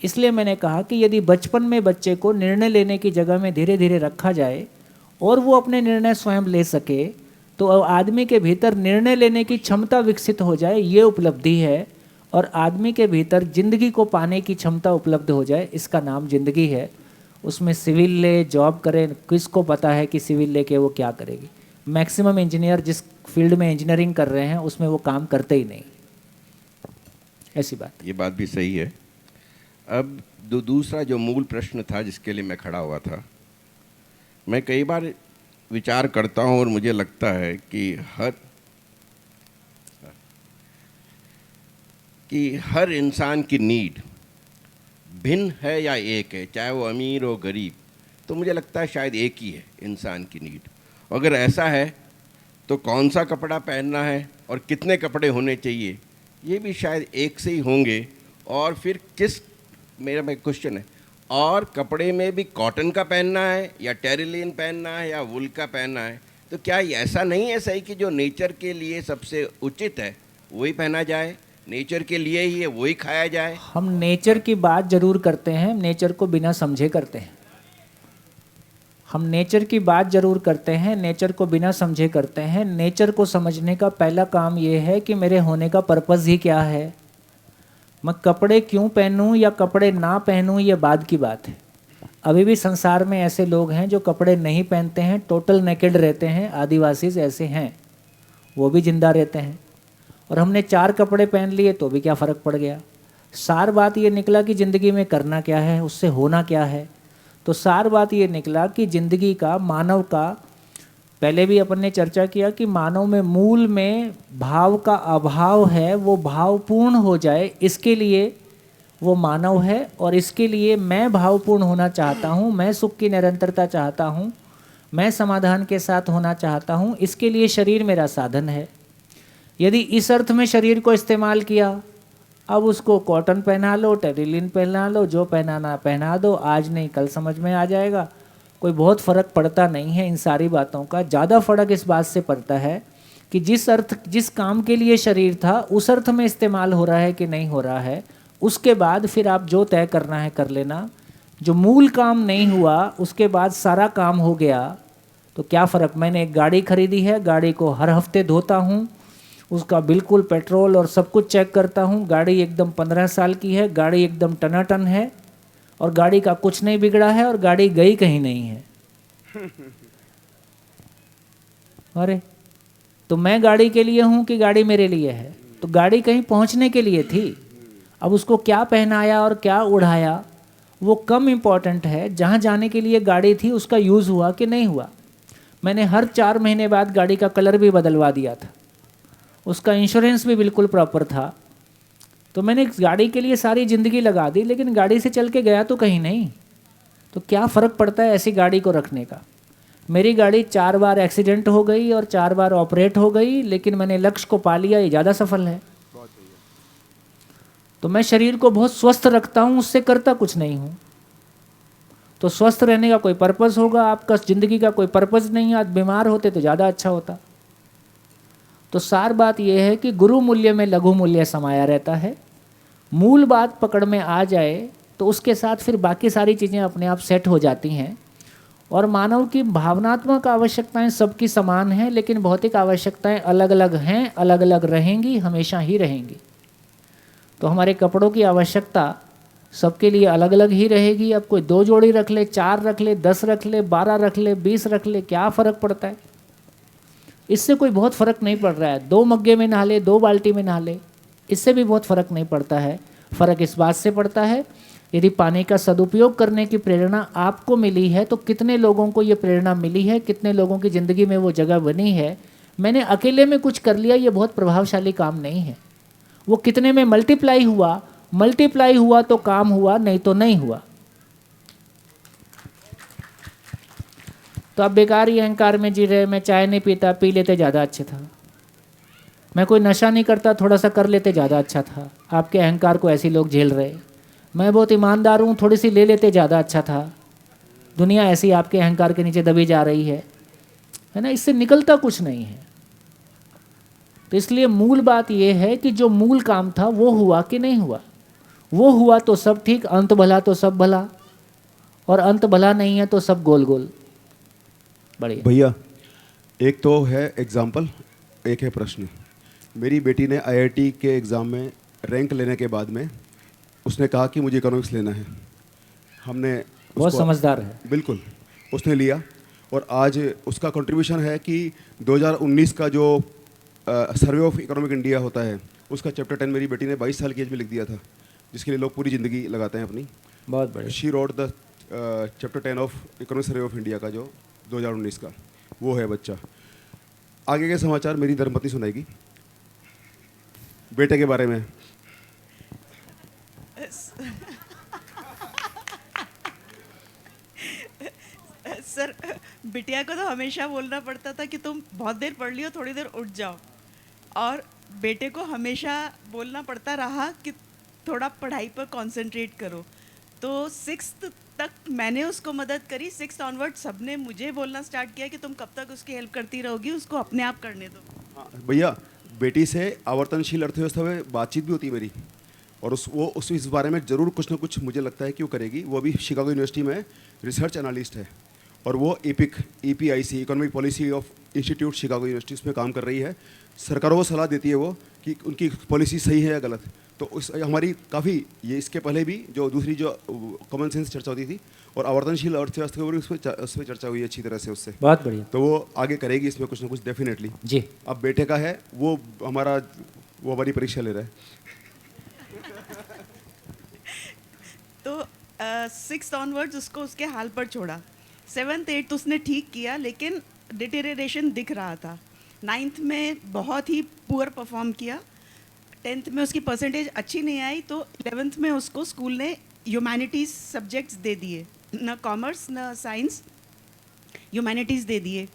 इसलिए मैंने कहा कि यदि बचपन में बच्चे को निर्णय लेने की जगह में धीरे धीरे रखा जाए और वो अपने निर्णय स्वयं ले सके तो आदमी के भीतर निर्णय लेने की क्षमता विकसित हो जाए, ये उपलब्धि है। और आदमी के भीतर जिंदगी को पाने की क्षमता उपलब्ध हो जाए, इसका नाम जिंदगी है। उसमें सिविल ले, जॉब करें, किसको पता है कि सिविल लेके वो क्या करेगी। मैक्सिमम इंजीनियर जिस फील्ड में इंजीनियरिंग कर रहे हैं उसमें वो काम करते ही नहीं, ऐसी बात। ये बात भी सही है। अब दूसरा जो मूल प्रश्न था जिसके लिए मैं खड़ा हुआ था, मैं कई बार विचार करता हूँ और मुझे लगता है कि हर इंसान की नीड भिन्न है या एक है, चाहे वो अमीर हो गरीब, तो मुझे लगता है शायद एक ही है इंसान की नीड। अगर ऐसा है तो कौन सा कपड़ा पहनना है और कितने कपड़े होने चाहिए, ये भी शायद एक से ही होंगे। और फिर मेरा क्वेश्चन है, और कपड़े में भी कॉटन का पहनना है या टेरिलिन पहनना है या वुल का पहनना है, तो क्या ऐसा नहीं है सही कि जो नेचर के लिए सबसे उचित है वही पहना जाए, नेचर के लिए ही है वही खाया जाए? हम नेचर की बात जरूर करते हैं, नेचर को बिना समझे करते हैं। हम नेचर की बात जरूर करते हैं, नेचर को बिना समझे करते हैं। नेचर को समझने का पहला काम ये है कि मेरे होने का पर्पज़ ही क्या है। मैं कपड़े क्यों पहनूं या कपड़े ना पहनूं, ये बाद की बात है। अभी भी संसार में ऐसे लोग हैं जो कपड़े नहीं पहनते हैं, टोटल नेकेड रहते हैं। आदिवासी ऐसे हैं, वो भी जिंदा रहते हैं। और हमने 4 कपड़े पहन लिए तो भी क्या फ़र्क पड़ गया। सार बात ये निकला कि ज़िंदगी में करना क्या है, उससे होना क्या है। तो सार बात ये निकला कि ज़िंदगी का, मानव का, पहले भी अपन ने चर्चा किया कि मानव में मूल में भाव का अभाव है, वो भाव पूर्ण हो जाए, इसके लिए वो मानव है। और इसके लिए मैं भावपूर्ण होना चाहता हूँ, मैं सुख की निरंतरता चाहता हूँ, मैं समाधान के साथ होना चाहता हूँ। इसके लिए शरीर मेरा साधन है। यदि इस अर्थ में शरीर को इस्तेमाल किया, अब उसको कॉटन पहना लो, टेरिलिन पहना लो, जो पहनाना पहना दो, आज नहीं कल समझ में आ जाएगा। कोई बहुत फ़र्क पड़ता नहीं है इन सारी बातों का। ज़्यादा फ़र्क इस बात से पड़ता है कि जिस काम के लिए शरीर था उस अर्थ में इस्तेमाल हो रहा है कि नहीं हो रहा है। उसके बाद फिर आप जो तय करना है कर लेना। जो मूल काम नहीं हुआ उसके बाद सारा काम हो गया तो क्या फ़र्क। मैंने एक गाड़ी खरीदी है, गाड़ी को हर हफ्ते धोता हूँ, उसका बिल्कुल पेट्रोल और सब कुछ चेक करता हूँ। गाड़ी एकदम 15 साल की है, गाड़ी एकदम टनाटन है और गाड़ी का कुछ नहीं बिगड़ा है और गाड़ी गई कहीं नहीं है। अरे तो मैं गाड़ी के लिए हूँ कि गाड़ी मेरे लिए है? तो गाड़ी कहीं पहुँचने के लिए थी। अब उसको क्या पहनाया और क्या उड़ाया वो कम इम्पॉर्टेंट है। जहाँ जाने के लिए गाड़ी थी उसका यूज़ हुआ कि नहीं हुआ। मैंने हर 4 महीने बाद गाड़ी का कलर भी बदलवा दिया था, उसका इंश्योरेंस भी बिल्कुल प्रॉपर था। तो मैंने गाड़ी के लिए सारी ज़िंदगी लगा दी, लेकिन गाड़ी से चल के गया तो कहीं नहीं। तो क्या फ़र्क पड़ता है ऐसी गाड़ी को रखने का। मेरी गाड़ी 4 बार एक्सीडेंट हो गई और 4 बार ऑपरेट हो गई, लेकिन मैंने लक्ष्य को पा लिया, ये ज़्यादा सफल है। तो मैं शरीर को बहुत स्वस्थ रखता हूँ, उससे करता कुछ नहीं हूँ। तो स्वस्थ रहने का कोई पर्पज़ होगा, आपका ज़िंदगी का कोई पर्पज़ नहीं है। आज बीमार होते तो ज़्यादा अच्छा होता। तो सार बात यह है कि गुरु मूल्य में लघु मूल्य समाया रहता है। मूल बात पकड़ में आ जाए तो उसके साथ फिर बाकी सारी चीज़ें अपने आप सेट हो जाती हैं। और मानव की भावनात्मक आवश्यकताएं सबकी समान हैं, लेकिन भौतिक आवश्यकताएं अलग अलग हैं, अलग अलग रहेंगी, हमेशा ही रहेंगी। तो हमारे कपड़ों की आवश्यकता सबके लिए अलग अलग ही रहेगी। अब कोई 2 जोड़ी रख ले, 4 रख ले, 10 रख ले, 12 रख ले, 20 रख ले, क्या फ़र्क पड़ता है। इससे कोई बहुत फ़र्क नहीं पड़ रहा है। 2 मग्गे में नहा ले, 2 बाल्टी में नहा ले, इससे भी बहुत फ़र्क नहीं पड़ता है। फ़र्क इस बात से पड़ता है यदि पानी का सदुपयोग करने की प्रेरणा आपको मिली है तो कितने लोगों को ये प्रेरणा मिली है, कितने लोगों की ज़िंदगी में वो जगह बनी है। मैंने अकेले में कुछ कर लिया, ये बहुत प्रभावशाली काम नहीं है। वो कितने में मल्टीप्लाई हुआ तो काम हुआ, नहीं तो नहीं हुआ। तो आप बेकार ही अहंकार में जी रहे। मैं चाय नहीं पीता, पी लेते ज़्यादा अच्छा था। मैं कोई नशा नहीं करता, थोड़ा सा कर लेते ज़्यादा अच्छा था। आपके अहंकार को ऐसे लोग झेल रहे। मैं बहुत ईमानदार हूँ, थोड़ी सी ले लेते ज़्यादा अच्छा था। दुनिया ऐसी आपके अहंकार के नीचे दबी जा रही है ना, इससे निकलता कुछ नहीं है। तो इसलिए मूल बात यह है कि जो मूल काम था वो हुआ कि नहीं हुआ। वो हुआ तो सब ठीक, अंत भला तो सब भला, और अंत भला नहीं है तो सब गोल गोल। बढ़िया भैया, एक तो है एग्जाम्पल, एक है प्रश्न। मेरी बेटी ने आईआईटी के एग्ज़ाम में रैंक लेने के बाद में उसने कहा कि मुझे इकोनॉमिक्स लेना है। हमने बहुत समझदार है। बिल्कुल, उसने लिया और आज उसका कंट्रीब्यूशन है कि 2019 का जो सर्वे ऑफ इकोनॉमिक इंडिया होता है उसका चैप्टर 10 मेरी बेटी ने 22 साल की एज में लिख दिया था, जिसके लिए लोग पूरी ज़िंदगी लगाते हैं अपनी। बहुत बढ़िया। She road the chapter 10 of economic survey of India का जो 2019 का, वो है बच्चा। आगे के समाचार मेरी धर्मपत्नी सुनाएगी बेटे के बारे में। सर, बिटिया को तो हमेशा बोलना पड़ता था कि तुम बहुत देर पढ़ लियो, थोड़ी देर उठ जाओ, और बेटे को हमेशा बोलना पड़ता रहा कि थोड़ा पढ़ाई पर कंसंट्रेट करो। तो 6th तक मैंने उसको मदद करी, 6th ऑनवर्ड सबने मुझे बोलना स्टार्ट किया कि तुम कब तक उसकी हेल्प करती रहोगी, उसको अपने आप करने दो। भैया, बेटी से आवर्तनशील अर्थव्यवस्था में बातचीत भी होती है मेरी, और उस इस बारे में ज़रूर कुछ ना कुछ मुझे लगता है कि वो करेगी। वो अभी शिकागो यूनिवर्सिटी में रिसर्च एनालिस्ट है, और वो EPIC economic policy of institute Chicago university उसमें काम कर रही है। सरकारों को सलाह देती है वो कि उनकी पॉलिसी सही है या गलत। तो उस हमारी काफ़ी, ये इसके पहले भी जो दूसरी जो कॉमन सेंस चर्चा होती थी और आवर्तनशील अर्थव्यवस्था के ऊपर उस पर चर्चा हुई अच्छी तरह से उससे। बहुत बढ़िया। तो वो आगे करेगी इसमें कुछ ना कुछ डेफिनेटली जी। अब बेटे का है, वो हमारी परीक्षा ले रहा है। तो 6th ऑनवर्ड्स उसको उसके हाल पर छोड़ा। 7th 8th उसने ठीक किया, लेकिन डिटेरियरेशन दिख रहा था। 9th में बहुत ही पुअर परफॉर्म किया। 10th में उसकी परसेंटेज अच्छी नहीं आई, तो 11th में उसको स्कूल ने ह्यूमैनिटीज़ सब्जेक्ट्स दे दिए, न कॉमर्स न साइंस, ह्यूमैनिटीज़ दे दिए।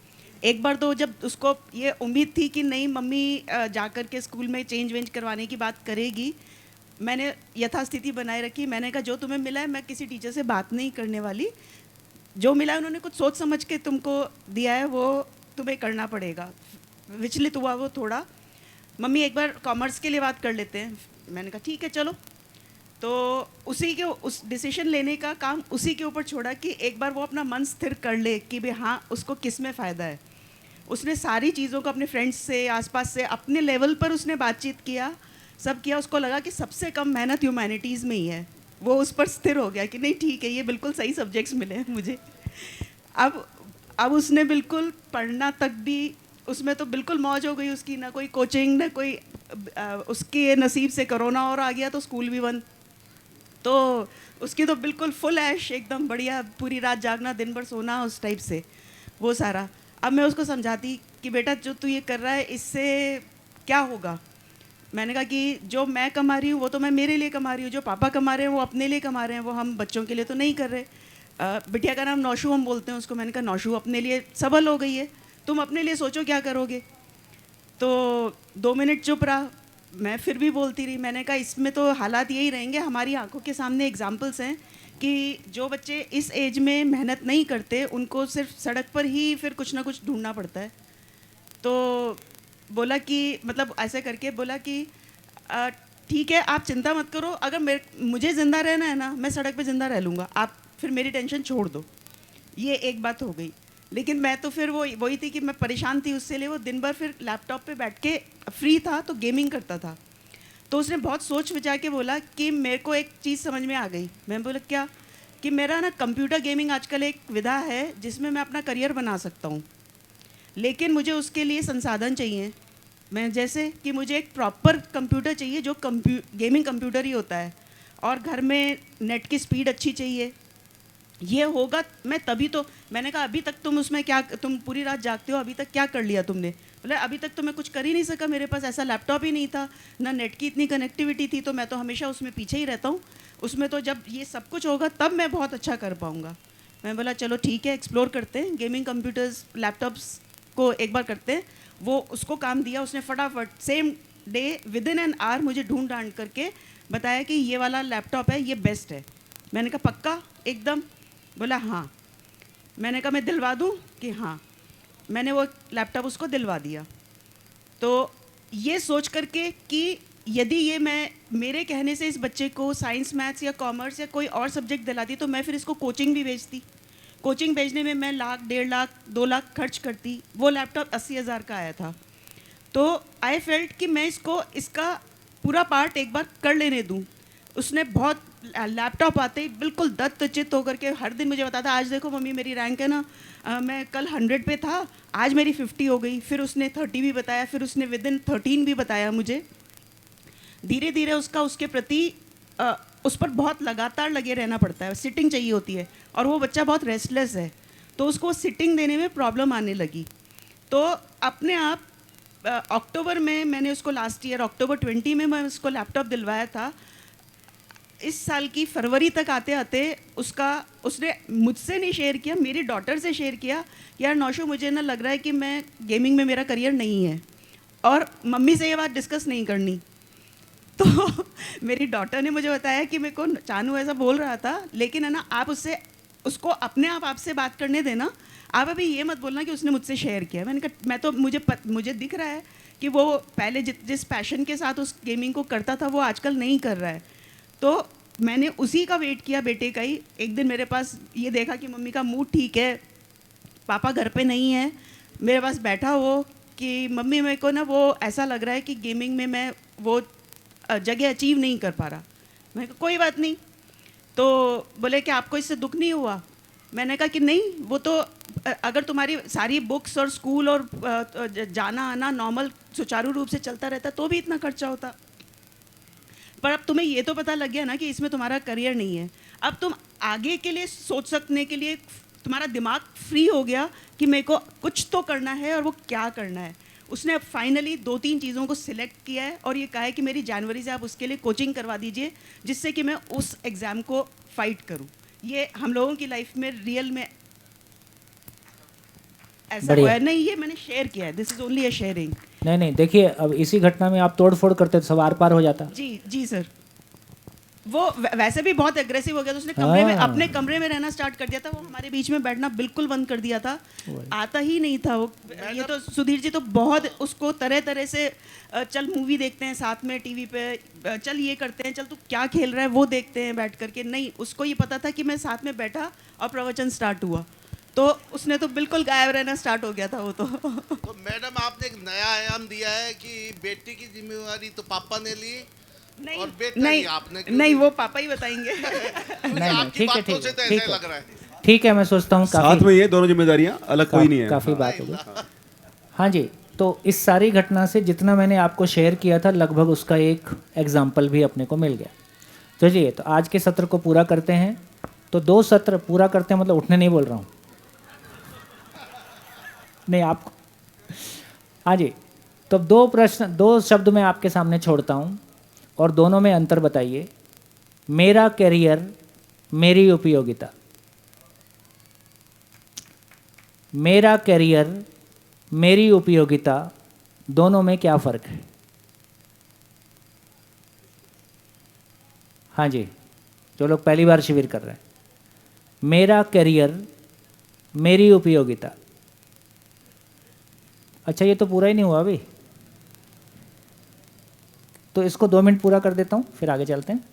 एक बार तो जब उसको ये उम्मीद थी कि नहीं मम्मी जाकर के स्कूल में चेंज वेंज करवाने की बात करेगी, मैंने यथास्थिति बनाए रखी। मैंने कहा जो तुम्हें मिला है मैं किसी टीचर से बात नहीं करने वाली, जो मिला है उन्होंने कुछ सोच समझ के तुमको दिया है, वो तुम्हें करना पड़ेगा। विचलित हुआ वो थोड़ा, मम्मी एक बार कॉमर्स के लिए बात कर लेते हैं। मैंने कहा ठीक है चलो। तो उसी के उस डिसीजन लेने का काम उसी के ऊपर छोड़ा कि एक बार वो अपना मन स्थिर कर ले कि भाई हाँ उसको किस में फ़ायदा है। उसने सारी चीज़ों को अपने फ्रेंड्स से, आसपास से, अपने लेवल पर उसने बातचीत किया, सब किया। उसको लगा कि सबसे कम मेहनत ह्यूमैनिटीज़ में ही है। वो उस पर स्थिर हो गया कि नहीं ठीक है, ये बिल्कुल सही सब्जेक्ट्स मिले हैं मुझे। अब उसने बिल्कुल पढ़ना तक भी, उसमें तो बिल्कुल मौज हो गई उसकी, ना कोई कोचिंग ना कोई, उसके नसीब से कोरोना और आ गया तो स्कूल भी बंद। तो उसकी तो बिल्कुल फुल ऐश, एकदम बढ़िया, पूरी रात जागना दिन भर सोना, उस टाइप से वो सारा। अब मैं उसको समझाती कि बेटा जो तू ये कर रहा है इससे क्या होगा। मैंने कहा कि जो मैं कमा रही हूँ वो तो मैं मेरे लिए कमा रही हूँ, जो पापा कमा रहे हैं वो अपने लिए कमा रहे हैं, वो हम बच्चों के लिए तो नहीं कर रहे। बिटिया का नाम नौशू हम बोलते हैं उसको। मैंने कहा नौशू अपने लिए सबल हो गई है, तुम अपने लिए सोचो क्या करोगे। तो 2 मिनट चुप रहा, मैं फिर भी बोलती रही। मैंने कहा इसमें तो हालात यही रहेंगे, हमारी आंखों के सामने एग्जाम्पल्स हैं कि जो बच्चे इस एज में मेहनत नहीं करते उनको सिर्फ सड़क पर ही फिर कुछ ना कुछ ढूंढना पड़ता है। तो बोला कि मतलब ऐसे करके बोला कि ठीक है आप चिंता मत करो, अगर मुझे ज़िंदा रहना है ना मैं सड़क पे ज़िंदा रह लूँगा, आप फिर मेरी टेंशन छोड़ दो। ये एक बात हो गई। लेकिन मैं तो फिर वही थी कि मैं परेशान थी उससे लिए। वो दिन भर फिर लैपटॉप पे बैठ के, फ्री था तो गेमिंग करता था। तो उसने बहुत सोच विचार के बोला कि मेरे को एक चीज़ समझ में आ गई। मैं बोला क्या, कि मेरा ना कंप्यूटर गेमिंग आजकल एक विधा है जिसमें मैं अपना करियर बना सकता हूँ, लेकिन मुझे उसके लिए संसाधन चाहिए। मैं जैसे कि मुझे एक प्रॉपर कंप्यूटर चाहिए जो गेमिंग कंप्यूटर ही होता है, और घर में नेट की स्पीड अच्छी चाहिए। ये होगा मैं तभी तो। मैंने कहा अभी तक तुम उसमें क्या, तुम पूरी रात जागते हो, अभी तक क्या कर लिया तुमने। बोले अभी तक तो मैं कुछ कर ही नहीं सका, मेरे पास ऐसा लैपटॉप ही नहीं था, ना नेट की इतनी कनेक्टिविटी थी, तो मैं तो हमेशा उसमें पीछे ही रहता हूँ। उसमें तो जब ये सब कुछ होगा तब मैं बहुत अच्छा कर पाऊँगा। मैं बोला चलो ठीक है, एक्सप्लोर करते हैं, गेमिंग कंप्यूटर्स लैपटॉप्स को एक बार करते हैं। वो उसको काम दिया, उसने फटाफट same day within an hour मुझे ढूंढ ढांड करके बताया कि ये वाला लैपटॉप है, ये बेस्ट है। मैंने कहा पक्का एकदम। बोला हाँ। मैंने कहा मैं दिलवा दूँ कि हाँ, मैंने वो लैपटॉप उसको दिलवा दिया। तो ये सोच करके कि यदि ये मैं मेरे कहने से इस बच्चे को साइंस, मैथ्स या कॉमर्स या कोई और सब्जेक्ट दिलाती तो मैं फिर इसको कोचिंग भी भेजती। कोचिंग भेजने में मैं लाख, 1.5 लाख, 2 लाख खर्च करती। वो लैपटॉप 80,000 का आया था। तो आई फेल्ट कि मैं इसका पूरा पार्ट एक बार कर लेने दूँ। उसने बहुत लैपटॉप आते ही बिल्कुल दत्तचित्त होकर के हर दिन मुझे बताता, आज देखो मम्मी मेरी रैंक है ना, मैं कल 100 पे था, आज मेरी 50 हो गई। फिर उसने 30 भी बताया, फिर उसने विदिन 13 भी बताया मुझे। धीरे धीरे उसके प्रति उस पर बहुत लगातार लगे रहना पड़ता है, सिटिंग चाहिए होती है, और वो बच्चा बहुत रेस्टलेस है, तो उसको सिटिंग देने में प्रॉब्लम आने लगी। तो अपने आप अक्टूबर में मैंने उसको लास्ट ईयर अक्टूबर 20 में मैं उसको लैपटॉप दिलवाया था। इस साल की फरवरी तक आते आते उसने मुझसे नहीं शेयर किया, मेरी डॉटर से शेयर किया, यार नौशो मुझे ना लग रहा है कि मैं गेमिंग में मेरा करियर नहीं है, और मम्मी से ये बात डिस्कस नहीं करनी। तो मेरी डॉटर ने मुझे बताया कि मेरे को चानू ऐसा बोल रहा था, लेकिन है ना आप उसको अपने आप आपसे बात करने देना, आप अभी ये मत बोलना कि उसने मुझसे शेयर किया। मैंने कहा मैं तो मुझे दिख रहा है कि वो पहले जिस पैशन के साथ उस गेमिंग को करता था वो आजकल नहीं कर रहा है। तो मैंने उसी का वेट किया, बेटे का ही। एक दिन मेरे पास ये देखा कि मम्मी का मूड ठीक है, पापा घर पे नहीं है, मेरे पास बैठा वो कि मम्मी मेरे को ना वो ऐसा लग रहा है कि गेमिंग में मैं वो जगह अचीव नहीं कर पा रहा। मैंने कहा कोई बात नहीं। तो बोले कि आपको इससे दुख नहीं हुआ? मैंने कहा कि नहीं, वो तो अगर तुम्हारी सारी बुक्स और स्कूल और जाना आना नॉर्मल सुचारू रूप से चलता रहता तो भी इतना खर्चा होता, पर अब तुम्हें ये तो पता लग गया ना कि इसमें तुम्हारा करियर नहीं है। अब तुम आगे के लिए सोच सकने के लिए तुम्हारा दिमाग फ्री हो गया कि मेरे को कुछ तो करना है, और वो क्या करना है। उसने अब फाइनली 2-3 चीज़ों को सिलेक्ट किया है और ये कहा है कि मेरी जनवरी से आप उसके लिए कोचिंग करवा दीजिए, जिससे कि मैं उस एग्ज़ाम को फाइट करूं। ये हम लोगों की लाइफ में रियल में ऐसा हुआ है। नहीं, ये मैंने शेयर किया है, this is only a sharing. नहीं देखिए, अब इसी घटना में आप तोड़ फोड़ करते तो सब आर पार हो जाता। जी सर। वो वैसे भी बहुत एग्रेसिव हो गया था, उसने कमरे में अपने कमरे में रहना स्टार्ट कर दिया था। वो हमारे बीच में बैठना बिल्कुल बंद कर दिया था, आता ही नहीं था वो। ये तो सुधीर जी तो बहुत उसको तरह तरह से चल मूवी देखते हैं साथ में टीवी पे, चल ये करते हैं, चल तू क्या खेल रहा है वो देखते हैं बैठ करके। नहीं, उसको ये पता था कि मैं साथ में बैठा और प्रवचन स्टार्ट हुआ, तो उसने तो बिल्कुल गायब रहना स्टार्ट हो गया था वो तो। तो मैडम आपने एक नया आयाम दिया है कि बेटी की जिम्मेवारी तो पापा ने ली, और बेटा ही आपने नहीं, वो पापा ही बताएंगे। नहीं, ठीक है, बातों से तो ऐसा लग रहा है। ठीक है, मैं सोचता हूँ साथ में ये दोनों जिम्मेदारियां अलग कोई नहीं है। काफ़ी बात होगी। हाँ जी, तो इस सारी घटना से जितना मैंने आपको शेयर किया था लगभग उसका एक एग्जाम्पल भी अपने को मिल गया। चलिए, तो आज के सत्र को पूरा करते हैं। तो 2 सत्र पूरा करते हैं, मतलब उठने नहीं बोल रहा हूँ, नहीं आपको। हाँ जी, तो 2 शब्द मैं आपके सामने छोड़ता हूँ और दोनों में अंतर बताइए। मेरा करियर, मेरी उपयोगिता। मेरा करियर, मेरी उपयोगिता, दोनों में क्या फ़र्क है? हाँ जी, जो लोग पहली बार शिविर कर रहे हैं। मेरा करियर, मेरी उपयोगिता। अच्छा, ये तो पूरा ही नहीं हुआ अभी, तो इसको 2 मिनट पूरा कर देता हूँ, फिर आगे चलते हैं।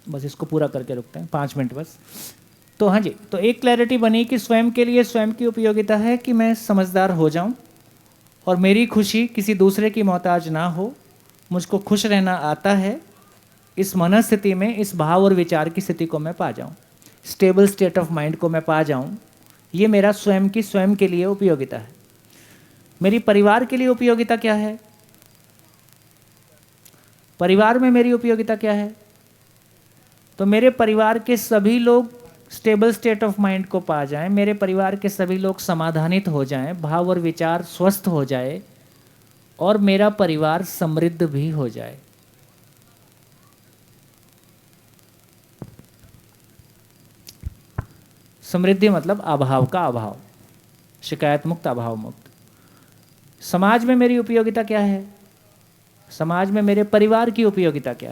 बस इसको पूरा करके रुकते हैं, 5 मिनट बस। तो हाँ जी, तो एक क्लैरिटी बनी कि स्वयं के लिए स्वयं की उपयोगिता है कि मैं समझदार हो जाऊं और मेरी खुशी किसी दूसरे की मोहताज ना हो, मुझको खुश रहना आता है। इस मनस्थिति में, इस भाव और विचार की स्थिति को मैं पा जाऊं, स्टेबल स्टेट ऑफ माइंड को मैं पा जाऊं, ये मेरा स्वयं के लिए उपयोगिता है। मेरी परिवार के लिए उपयोगिता क्या है? परिवार में मेरी उपयोगिता क्या है? तो मेरे परिवार के सभी लोग स्टेबल स्टेट ऑफ माइंड को पा जाएं, मेरे परिवार के सभी लोग समाधानित हो जाएं, भाव और विचार स्वस्थ हो जाए, और मेरा परिवार समृद्ध भी हो जाए। समृद्धि मतलब अभाव का अभाव, शिकायत मुक्त, अभाव मुक्त। समाज में मेरी उपयोगिता क्या है? समाज में मेरे परिवार की उपयोगिता क्या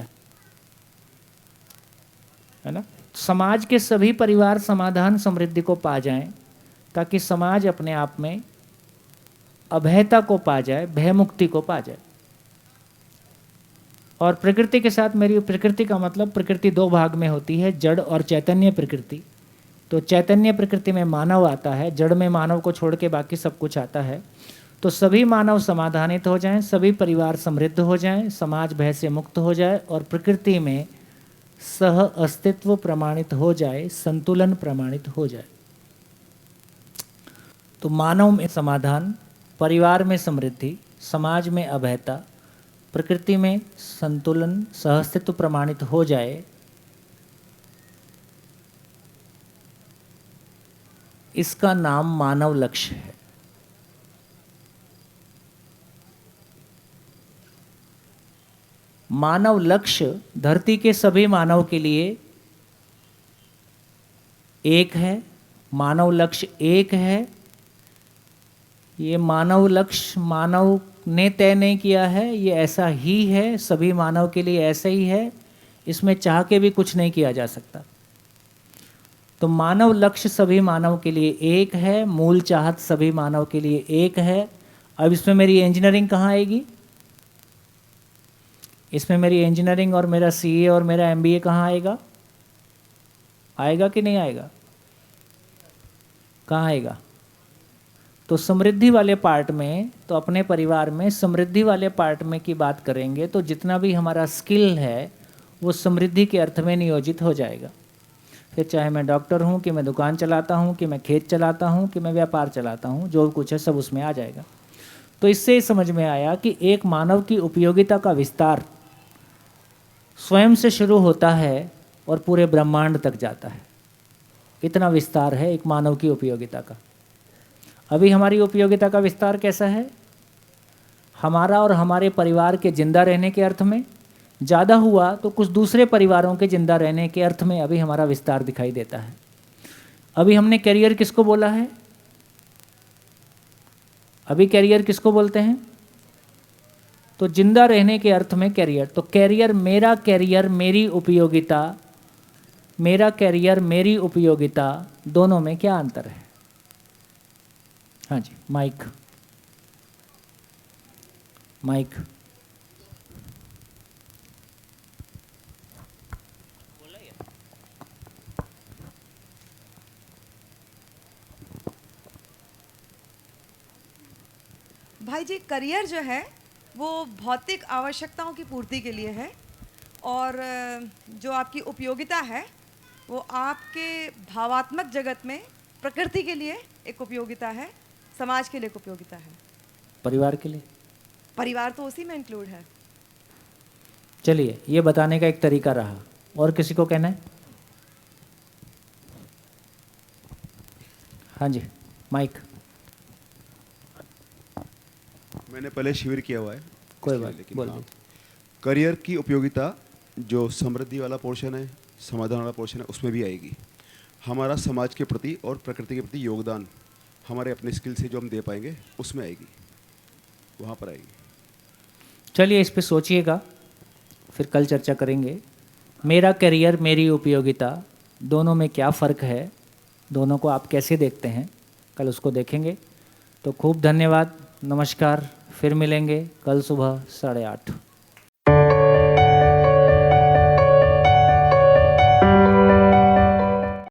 है ना? समाज के सभी परिवार समाधान समृद्धि को पा जाएं, ताकि समाज अपने आप में अभयता को पा जाए, भय मुक्ति को पा जाए। और प्रकृति के साथ मेरी, प्रकृति का मतलब प्रकृति दो भाग में होती है, जड़ और चैतन्य प्रकृति। तो चैतन्य प्रकृति में मानव आता है, जड़ में मानव को छोड़ के बाकी सब कुछ आता है। तो सभी मानव समाधानित हो जाएं, सभी परिवार समृद्ध हो जाएं, समाज भय से मुक्त हो जाए और प्रकृति में सह अस्तित्व प्रमाणित हो जाए, संतुलन प्रमाणित हो जाए। तो मानव में समाधान, परिवार में समृद्धि, समाज में अभयता, प्रकृति में संतुलन, सहअस्तित्व प्रमाणित हो जाए, इसका नाम मानव लक्ष्य है। मानव लक्ष्य धरती के सभी मानव के लिए एक है। मानव लक्ष्य एक है। ये मानव लक्ष्य मानव ने तय नहीं किया है, ये ऐसा ही है, सभी मानव के लिए ऐसा ही है, इसमें चाह के भी कुछ नहीं किया जा सकता। तो मानव लक्ष्य सभी मानव के लिए एक है, मूल चाहत सभी मानव के लिए एक है। अब इसमें मेरी इंजीनियरिंग कहाँ आएगी? इसमें मेरी इंजीनियरिंग और मेरा सीए और मेरा एमबीए कहाँ आएगा? आएगा कि नहीं आएगा? कहाँ आएगा? तो समृद्धि वाले पार्ट में, तो अपने परिवार में समृद्धि वाले पार्ट में की बात करेंगे तो जितना भी हमारा स्किल है वो समृद्धि के अर्थ में नियोजित हो जाएगा। फिर चाहे मैं डॉक्टर हूँ, कि मैं दुकान चलाता हूँ, कि मैं खेत चलाता हूँ, कि मैं व्यापार चलाता हूँ, जो कुछ है सब उसमें आ जाएगा। तो इससे समझ में आया कि एक मानव की उपयोगिता का विस्तार स्वयं से शुरू होता है और पूरे ब्रह्मांड तक जाता है। इतना विस्तार है एक मानव की उपयोगिता का। अभी हमारी उपयोगिता का विस्तार कैसा है? हमारा और हमारे परिवार के जिंदा रहने के अर्थ में, ज़्यादा हुआ तो कुछ दूसरे परिवारों के जिंदा रहने के अर्थ में अभी हमारा विस्तार दिखाई देता है। अभी हमने कैरियर किसको बोला है? अभी कैरियर किसको बोलते हैं? तो जिंदा रहने के अर्थ में कैरियर। तो कैरियर, मेरा कैरियर मेरी उपयोगिता, मेरा कैरियर मेरी उपयोगिता, दोनों में क्या अंतर है? हाँ जी, माइक माइक। भाई जी, करियर जो है वो भौतिक आवश्यकताओं की पूर्ति के लिए है और जो आपकी उपयोगिता है वो आपके भावात्मक जगत में प्रकृति के लिए एक उपयोगिता है, समाज के लिए एक उपयोगिता है, परिवार के लिए। परिवार तो उसी में इंक्लूड है। चलिए, ये बताने का एक तरीका रहा। और किसी को कहना है? हाँ जी, माइक। मैंने पहले शिविर किया हुआ है, कोई बात, लेकिन बोल हाँ, दीजिए। करियर की उपयोगिता जो समृद्धि वाला पोर्शन है, समाधान वाला पोर्शन है, उसमें भी आएगी। हमारा समाज के प्रति और प्रकृति के प्रति योगदान हमारे अपने स्किल से जो हम दे पाएंगे उसमें आएगी, वहाँ पर आएगी। चलिए, इस पे सोचिएगा, फिर कल चर्चा करेंगे। मेरा करियर मेरी उपयोगिता, दोनों में क्या फ़र्क है, दोनों को आप कैसे देखते हैं, कल उसको देखेंगे। तो खूब धन्यवाद, नमस्कार, फिर मिलेंगे कल सुबह 8:30।